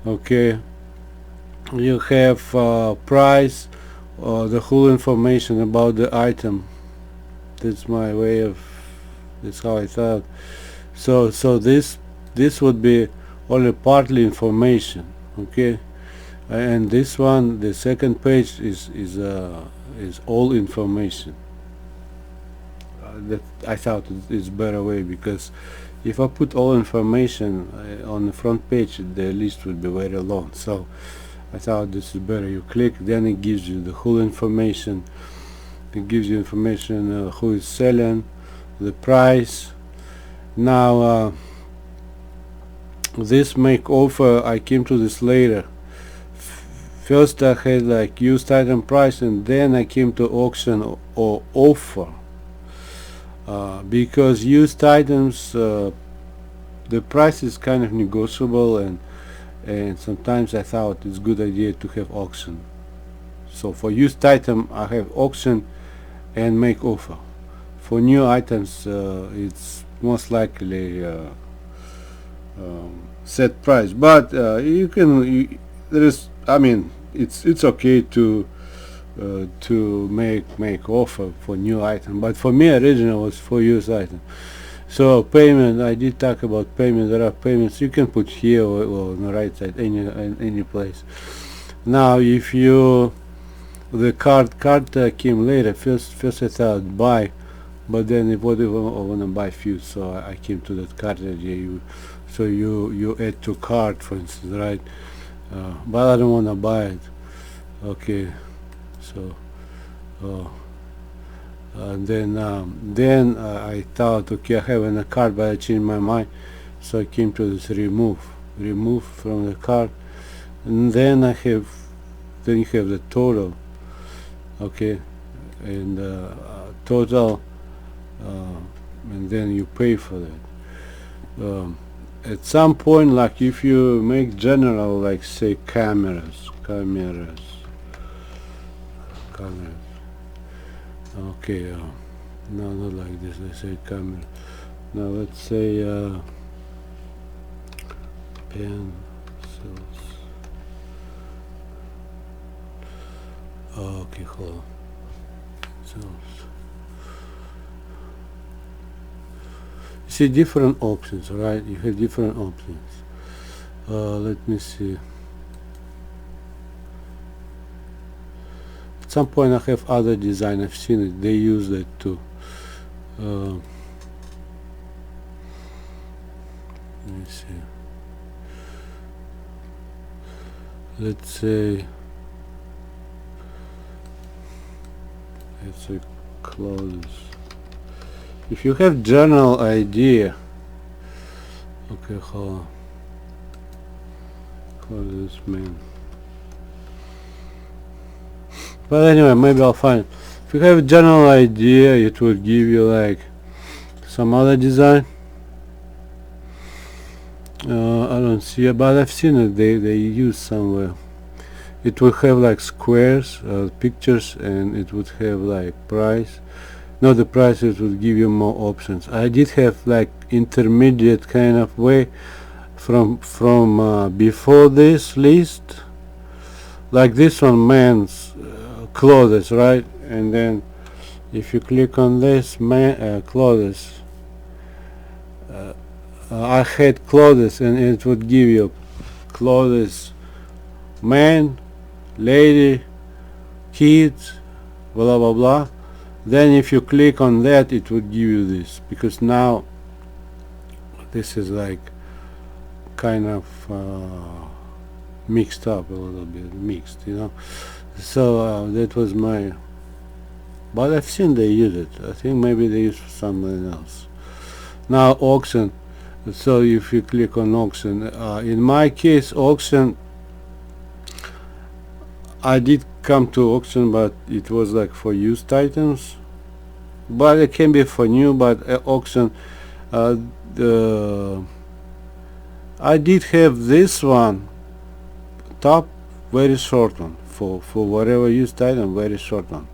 Okay, you have price, the whole information about the item. That's my way of, that's how I thought. So this would be only partly information. Okay, and this one, the second page, is all information. That I thought is better way, because if I put all information on the front page, the list would be very long. So I thought this is better. You click, then it gives you the whole information. It gives you information who is selling, the price. Now this make offer, I came to this later. First I had like used item price, and then I came to auction or offer. Because used items, the price is kind of negotiable, and sometimes I thought it's a good idea to have auction. So for used item I have auction and make offer. For new items it's most likely set price, but you can, there is, I mean, it's okay to make offer for new item, but for me original was for used item. So payment, I did talk about payment. There are payments you can put here or on the right side, any place. Now if you, the card came later. First I thought buy But then what if I want to buy few? So I came to that cart idea. You add to cart, for instance, right? But I don't want to buy it. Okay, so uh, then I thought, okay, I have in a cart, but I changed my mind. So I came to this remove from the cart, and then then you have the total. Okay, and total, and then you pay for that. At some point, like if you make general, like say cameras. Okay, no, not like this. Let's say camera. Now let's say pencils. Okay, hold on. So, you see different options, right? You have different options. Let me see. At some point I have other design. I've seen it. They use that too. Let me see. Let's say clothes. If you have general idea, okay, hold on. Clothes, man. But anyway, maybe I'll find it. If you have a general idea, it will give you like some other design. I don't see it, but I've seen it. They use somewhere. It would have like squares, pictures, and it would have like price. No, the prices would give you more options. I did have like intermediate kind of way from before this list, like this one, men's clothes, right? And then if you click on this clothes, I had clothes, and it would give you clothes, man, lady, kids, blah blah blah. Then if you click on that, it would give you this, because now this is like kind of mixed up a little bit, so that was my, but I've seen they use it. I think maybe they use something else. Now auction. So if you click on auction, in my case auction, I did come to auction, but it was like for used items, but it can be for new. But auction, I did have this one top, very short one, for whatever used item, very short one.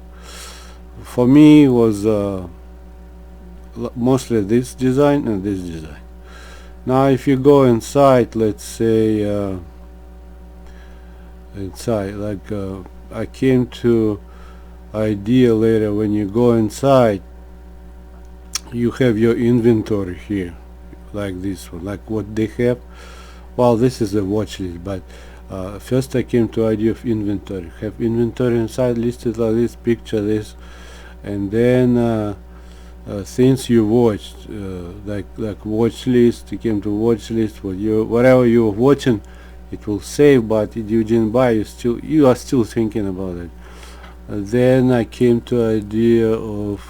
For me was mostly this design and this design. Now if you go inside, let's say inside, like I came to idea later, when you go inside, you have your inventory here, like this one, like what they have. Well, this is a watch list, but first I came to idea of inventory. Have inventory inside listed like this, picture this, and then things you watched, like watch list. You came to watch list, whatever you're watching, it will save, but you didn't buy, you are still thinking about it. Then I came to idea of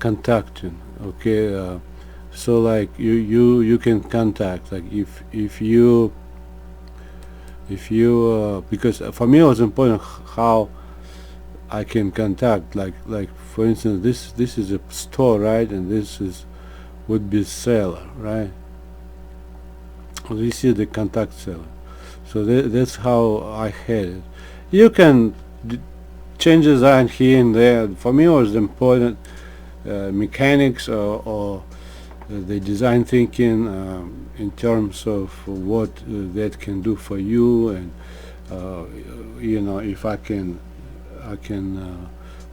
contacting. Okay, so like you can contact, like if you because for me it was important how I can contact, like for instance, this is a store, right, and would be seller, right? This is the contact seller. So that's how I had it. You can change design here and there. For me it was important mechanics or the design thinking in terms of what that can do for you, and if I can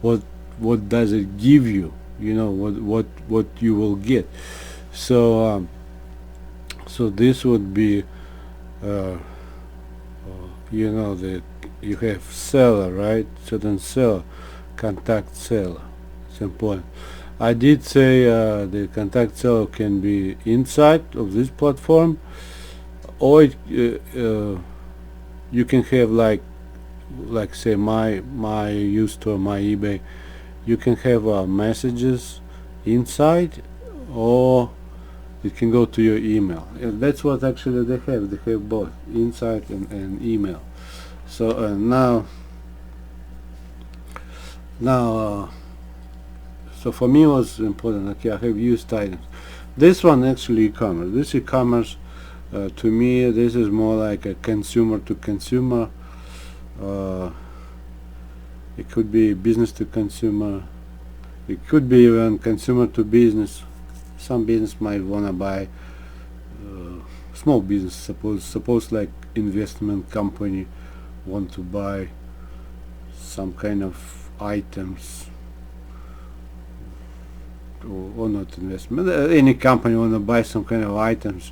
what does it give you, what you will get. So so this would be that you have seller, right? Certain seller, contact seller, It's important. I did say the contact seller can be inside of this platform, or you can have like say my used to my eBay. You can have messages inside, or it can go to your email. And that's what actually they have. They have both inside and email. So now so for me it was important. Okay, I have used items. This one actually e-commerce. This e-commerce to me this is more like a consumer to consumer. It could be business to consumer. It could be even consumer to business. Some business might wanna buy small business. Suppose like investment company want to buy some kind of items, or not investment. Any company want to buy some kind of items.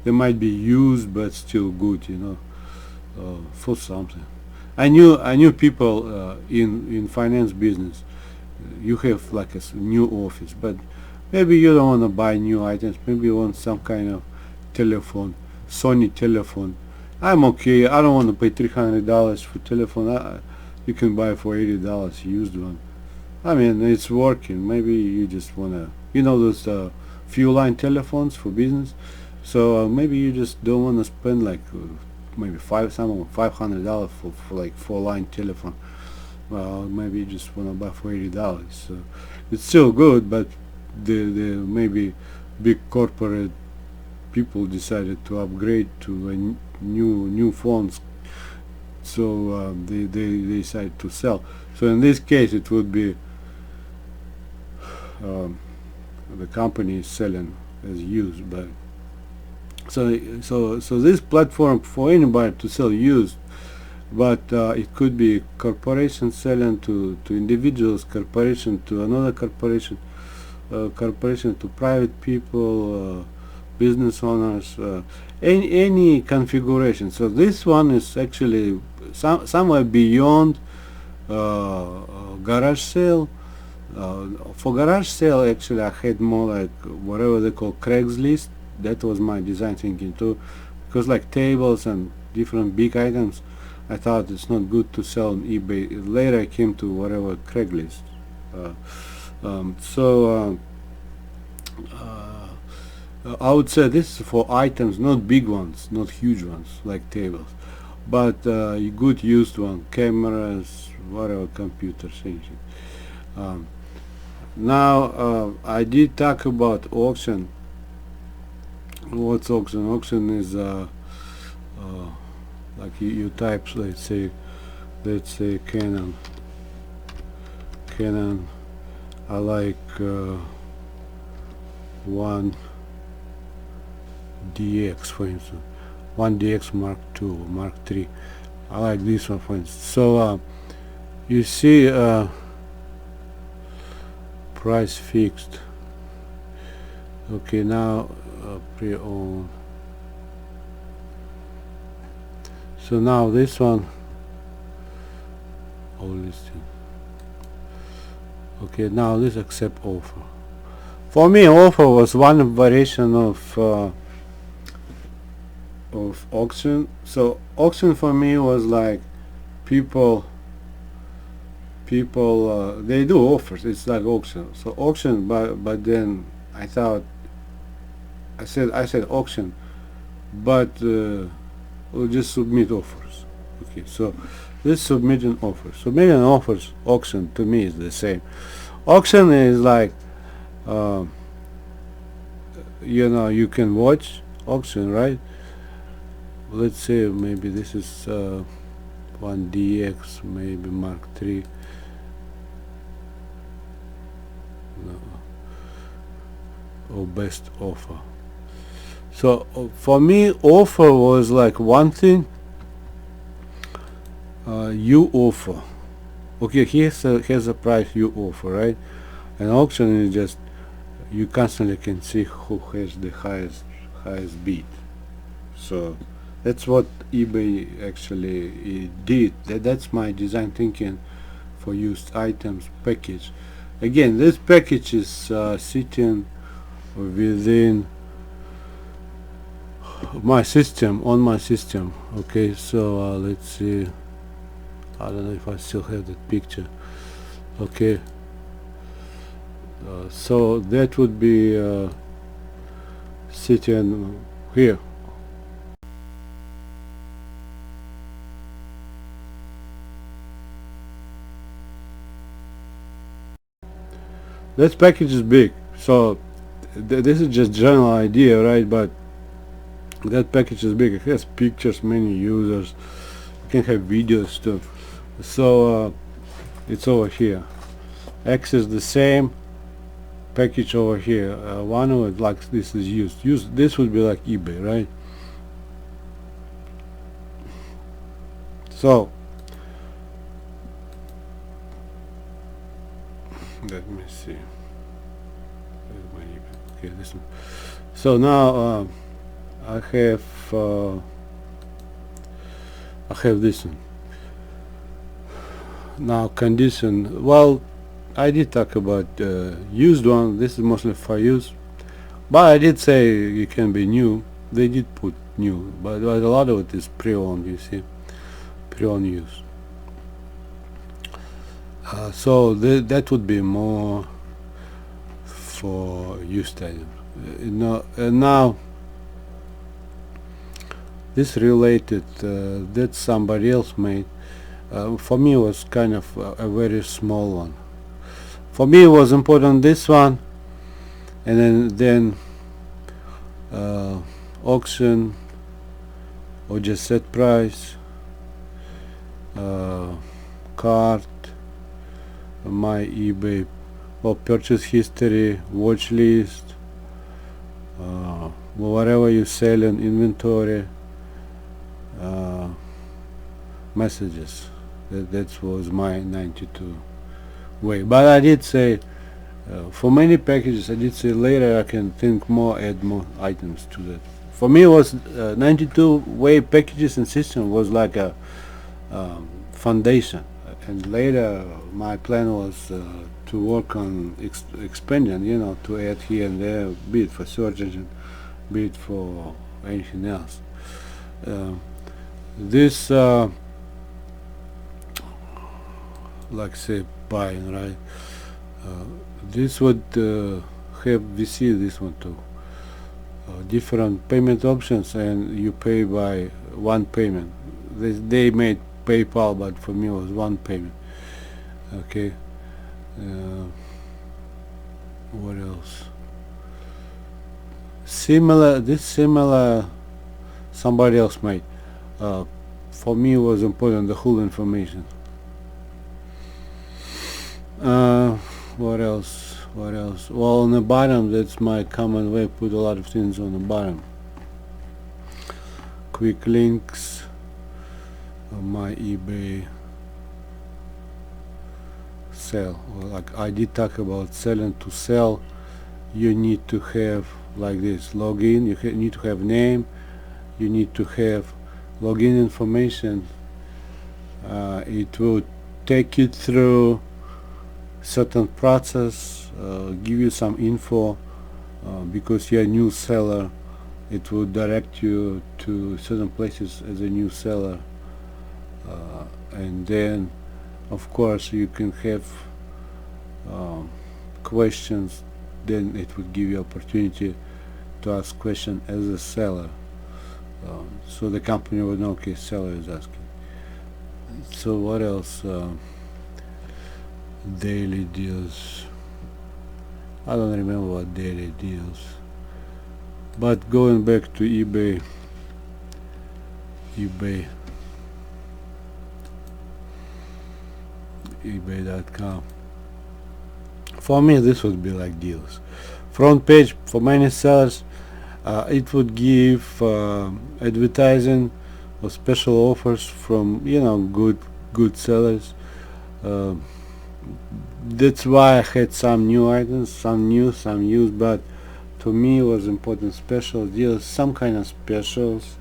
They might be used but still good, for something. I knew people in finance business. You have like a new office, but maybe you don't want to buy new items. Maybe you want some kind of telephone, Sony telephone. I'm okay. I don't want to pay $300 for telephone. You can buy for $80 used one. I mean, it's working. Maybe you just wanna, those few line telephones for business. So maybe you just don't wanna spend like maybe $500 for like 4-line telephone. Well, maybe you just wanna buy for $80. So it's still good, but the maybe big corporate people decided to upgrade to a new phones. So they decided to sell. So in this case, it would be the company is selling as used, but so this platform for anybody to sell used, but it could be corporation selling to individuals, corporation to another corporation, corporation to private people, business owners, any configuration. So this one is actually somewhere beyond garage sale. For garage sale, actually, I had more like whatever they call Craigslist. That was my design thinking too, because like tables and different big items, I thought it's not good to sell on eBay. Later, I came to whatever Craigslist. I would say this is for items, not big ones, not huge ones like tables, but good used one, cameras, whatever, computers, anything. Now I did talk about auction. What's auction? Auction is like you type, let's say Canon. I like 1DX, for instance, 1DX Mark II, Mark III. I like this one, for instance. So you see price fixed. Okay, now pre-owned. So now this one, all listing. Okay, now this accept offer. For me, offer was one variation of auction. So auction for me was like people they do offers. It's like auction. So auction, but then I thought I said auction, but we'll just submit offers. Okay, so this submitting offers. Submitting offers, auction to me is the same. Auction is like you can watch auction, right? Let's say maybe this is 1DX, maybe Mark III. No. Or best offer. So for me, offer was like one thing. You offer. Okay, here's a price you offer, right? And auction is just you constantly can see who has the highest bid. So that's what eBay actually did. That's my design thinking for used items package. Again, this package is sitting within my system, on my system. Okay, so let's see. I don't know if I still have that picture. Okay, so that would be sitting here. That package is big, so this is just general idea, right? But that package is big. It has pictures, many users. You can have videos too. So it's over here. Access the same package over here. One of it, like this, is used. This would be like eBay, right? So let me see. Where's my eBay? Okay, this one. So now I have this one. Now condition. Well, I did talk about used one. This is mostly for use, but I did say it can be new. They did put new, but a lot of it is pre-owned. You see, pre-owned use. So that would be more for used items. Now this related that somebody else made. For me, it was kind of a very small one. For me, it was important this one, and then auction or just set price, cart, my eBay, or purchase history, watch list, whatever you sell in inventory, messages. That was my 92 way. But I did say for many packages, I did say later I can think more, add more items to that. For me, it was 92 way packages and system was like a foundation, and later my plan was to work on expanding, to add here and there, be it for search engine, be it for anything else. This like say buying, right? This would have, we see this one too, different payment options, and you pay by one payment. They made PayPal, but for me it was one payment. Okay, what else? Similar somebody else made. For me it was important, the whole information. What else? Well, on the bottom, that's my common way. Put a lot of things on the bottom. Quick links, my eBay sell. Well, like I did talk about selling. To sell, you need to have like this login. You need to have name. You need to have login information. It will take you through certain process, give you some info, because you're a new seller. It will direct you to certain places as a new seller, and then of course you can have questions. Then it would give you opportunity to ask question as a seller, so the company would know, okay, seller is asking. So what else? Daily deals. I don't remember what daily deals. But going back to ebay.com. For me, this would be like deals. Front page for many sellers. It would give advertising or special offers from good sellers. That's why I had some new items, some new, some used, but to me it was important special deals, some kind of specials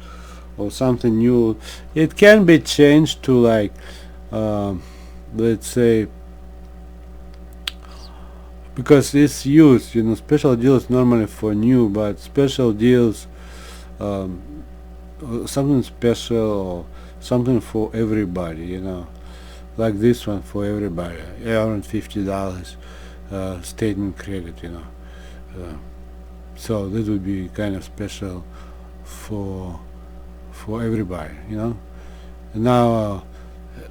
or something new. It can be changed to like let's say because it's used, special deals normally for new, but special deals, um, something special or something for everybody, like this one for everybody, around $50 statement credit, uh, so this would be kind of special for everybody, now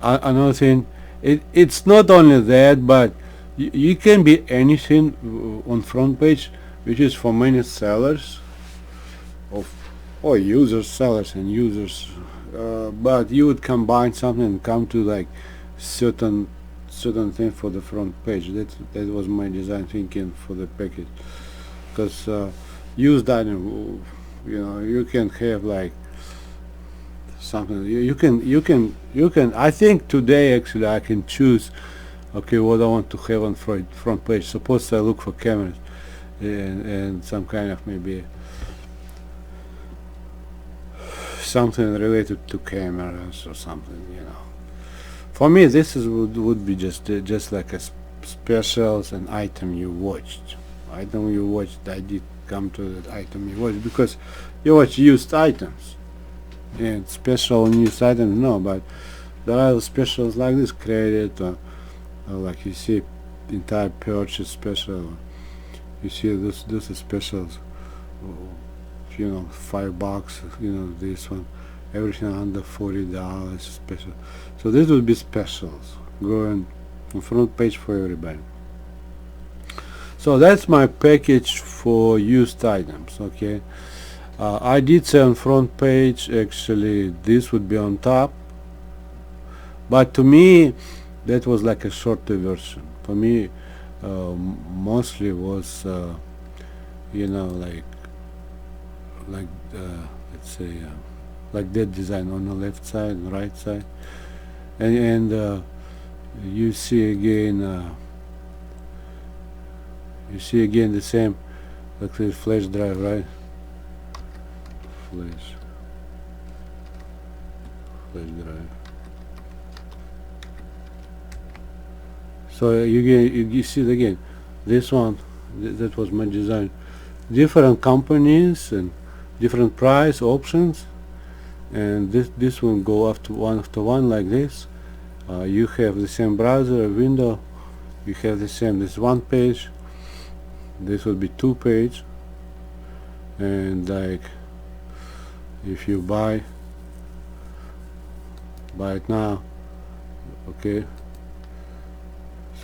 another thing, it's not only that, but you can be anything on front page, which is for many sellers of or users, sellers and users, but you would combine something and come to like certain thing for the front page. That was my design thinking for the package, because used item, you can have like something, you can I think today actually I can choose, okay, what I want to have on front page. Suppose I look for cameras and some kind of maybe something related to cameras or something, For me, this would be just like a specials and item you watched. Item you watched. I did come to that item you watched because you watch used items and special used items. No, but there are specials like this credit or like you see entire purchase special. You see this is specials. $5, this one, everything under $40 special. So this would be specials going on front page for everybody. So that's my package for used items. Okay, I did say on front page actually this would be on top, but to me that was like a shorter version. For me, mostly was like let's say like that design on the left side and right side, and you see again the same, like the flash drive, right? Flash drive. So you see it again, this one, that was my design, different companies and different price options, and this will go after one like this. You have the same browser window, you have the same, this one page, this will be two page, and like if you buy it now, okay,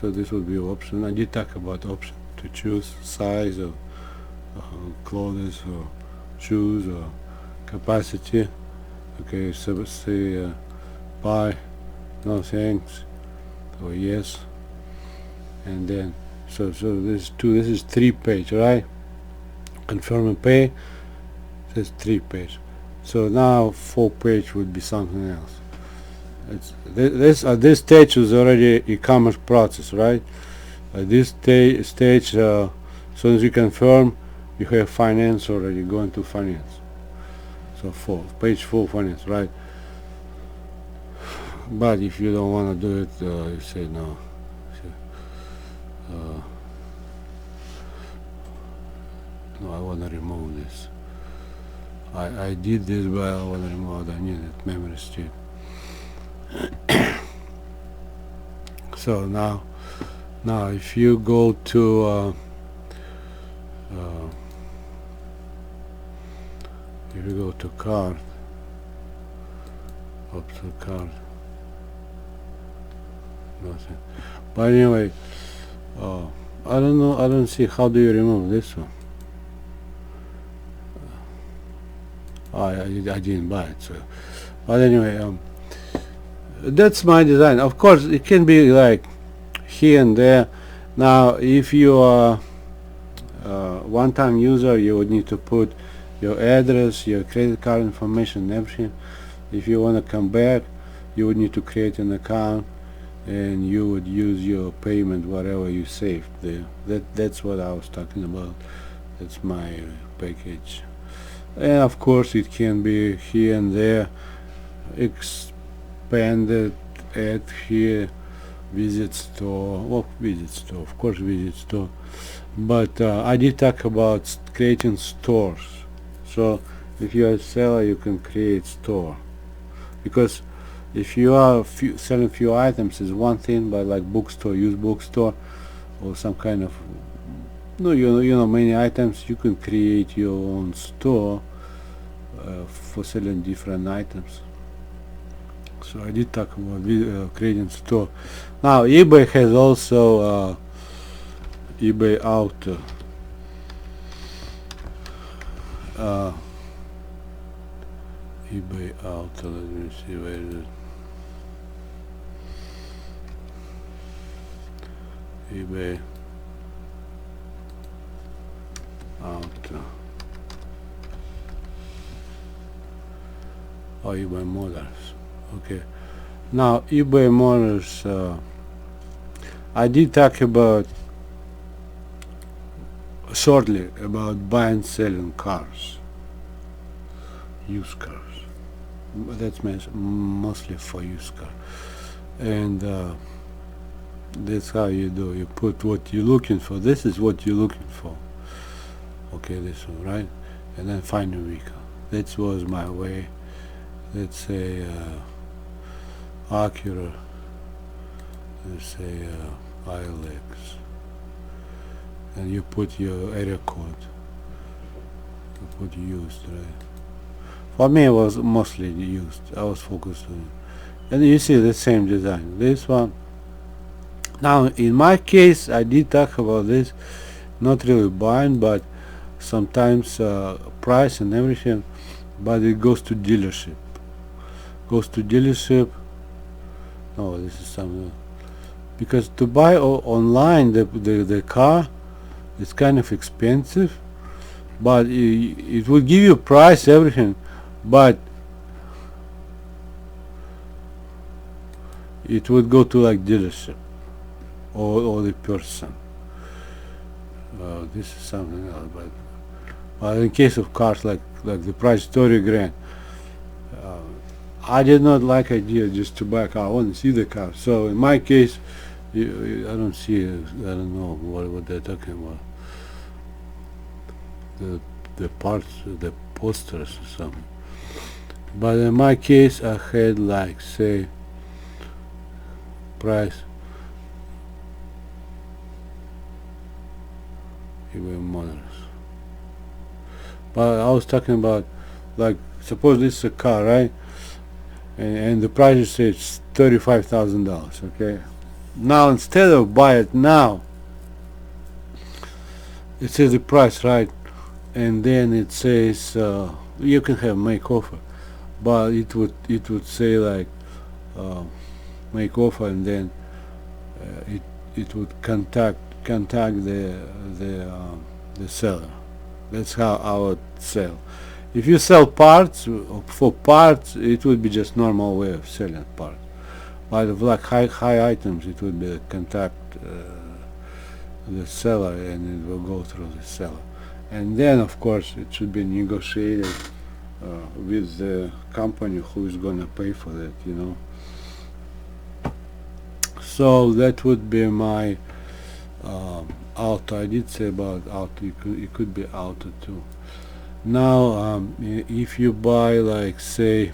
so this will be option. I did talk about option to choose size of clothes or shoes or capacity. Okay, so say buy, no thanks, or yes, and then so this is 3 page, right? Confirm and pay, this 3 page. So now 4 page would be something else. This at this stage is already e-commerce process, right? At this stage, as soon as you confirm, you have finance already going to finance. So page 4 finance, right? But if you don't want to do it, you say no. No, I want to remove this. I did this, but I want to remove it. I need it, memory strip. So now if you go to if you go to card, up to card, nothing. But anyway, I don't know, I don't see how do you remove this one. I didn't buy it, so. But anyway, that's my design. Of course, it can be like here and there. Now, if you are one-time user, you would need to put your address, your credit card information, and everything. If you want to come back, you would need to create an account, and you would use your payment whatever you saved there. That's what I was talking about. That's my package. And of course, it can be here and there expanded, add here, visit store. Well, visit store, of course, visit store. But I did talk about creating stores. So if you are a seller, you can create store, because if you are selling few items is one thing, but like bookstore, used bookstore, or some kind of no, you know many items, you can create your own store for selling different items. So I did talk about creating store. Now eBay has also eBay Auto. eBay Auto. Let me see where is it. eBay Auto. Oh, eBay Motors. Okay. Now eBay Motors. I did talk about shortly about buying and selling cars, used cars. That's mostly for used car, and that's how you do. You put what you're looking for. This is what you're looking for. Okay, this one, right? And then find a vehicle. That was my way. Let's say Acura. Let's say ILX. And you put your area code. You put used, right? For me, it was mostly used. I was focused on it. And you see the same design. This one. Now, in my case, I did talk about this. Not really buying, but sometimes price and everything. But it goes to dealership. Goes to dealership. Oh, this is something else. Because to buy online the car, it's kind of expensive, but it will give you price, everything, but it would go to like dealership or the person. This is something else, but in case of cars like the price 30 grand, I did not like idea just to buy a car. I want to see the car. So in my case, I don't see. I don't know what they're talking about. The parts, the posters or something. But in my case, I had like say price. eBay Motors. But I was talking about like suppose this is a car, right? And the price says $35,000. Okay. Now instead of buy it now, it says the price, right? And then it says you can have make offer, but it would say like make offer, and then it would contact the seller. That's how I would sell. If you sell parts, for parts, it would be just normal way of selling parts. But if like high items, it would be contact the seller, and it will go through the seller. And then, of course, it should be negotiated with the company who is going to pay for that, you know. So that would be my auto. I did say about auto. It could be auto too. Now, if you buy, like, say,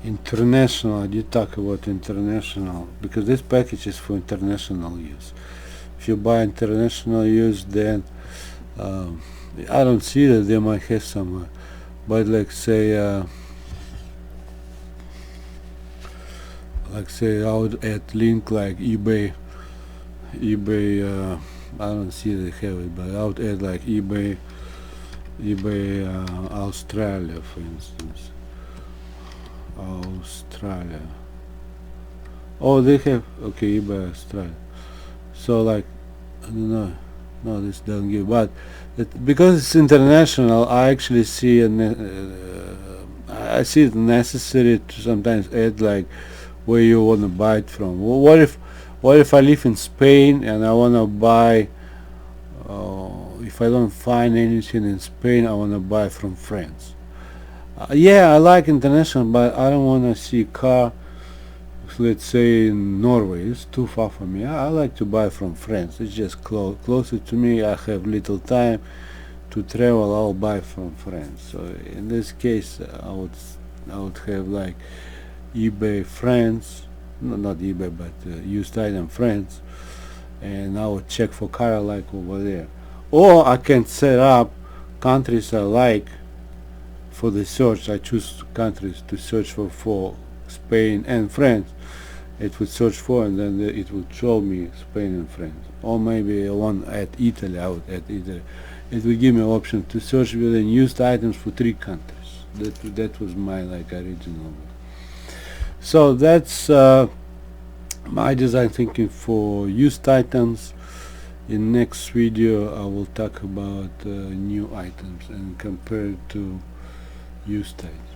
international, I did talk about international, because this package is for international use. If you buy international use, then I don't see that they might have some, but like say I would add link like eBay. I don't see they have it, but I would add like eBay Australia, for instance. Australia. Oh, they have, okay, eBay Australia. So like, I don't know, no, this doesn't give, but because it's international, I actually see I see it necessary to sometimes add like where you want to buy it from. What if I live in Spain and I want to buy, if I don't find anything in Spain, I want to buy from France. Yeah, I like international, but I don't want to see car let's say in Norway, it's too far from me. I like to buy from France. It's just closer to me. I have little time to travel. I'll buy from France. So in this case, I would have like eBay France, no, not eBay, but used item France, and I would check for car I like over there. Or I can set up countries I like for the search. I choose countries to search for Spain and France. It would search for, and then it would show me Spain and France. Or maybe one at Italy. I would add Italy. It would give me an option to search within used items for 3 countries. That was my like original. So that's my design thinking for used items. In next video I will talk about new items and compare it to used items.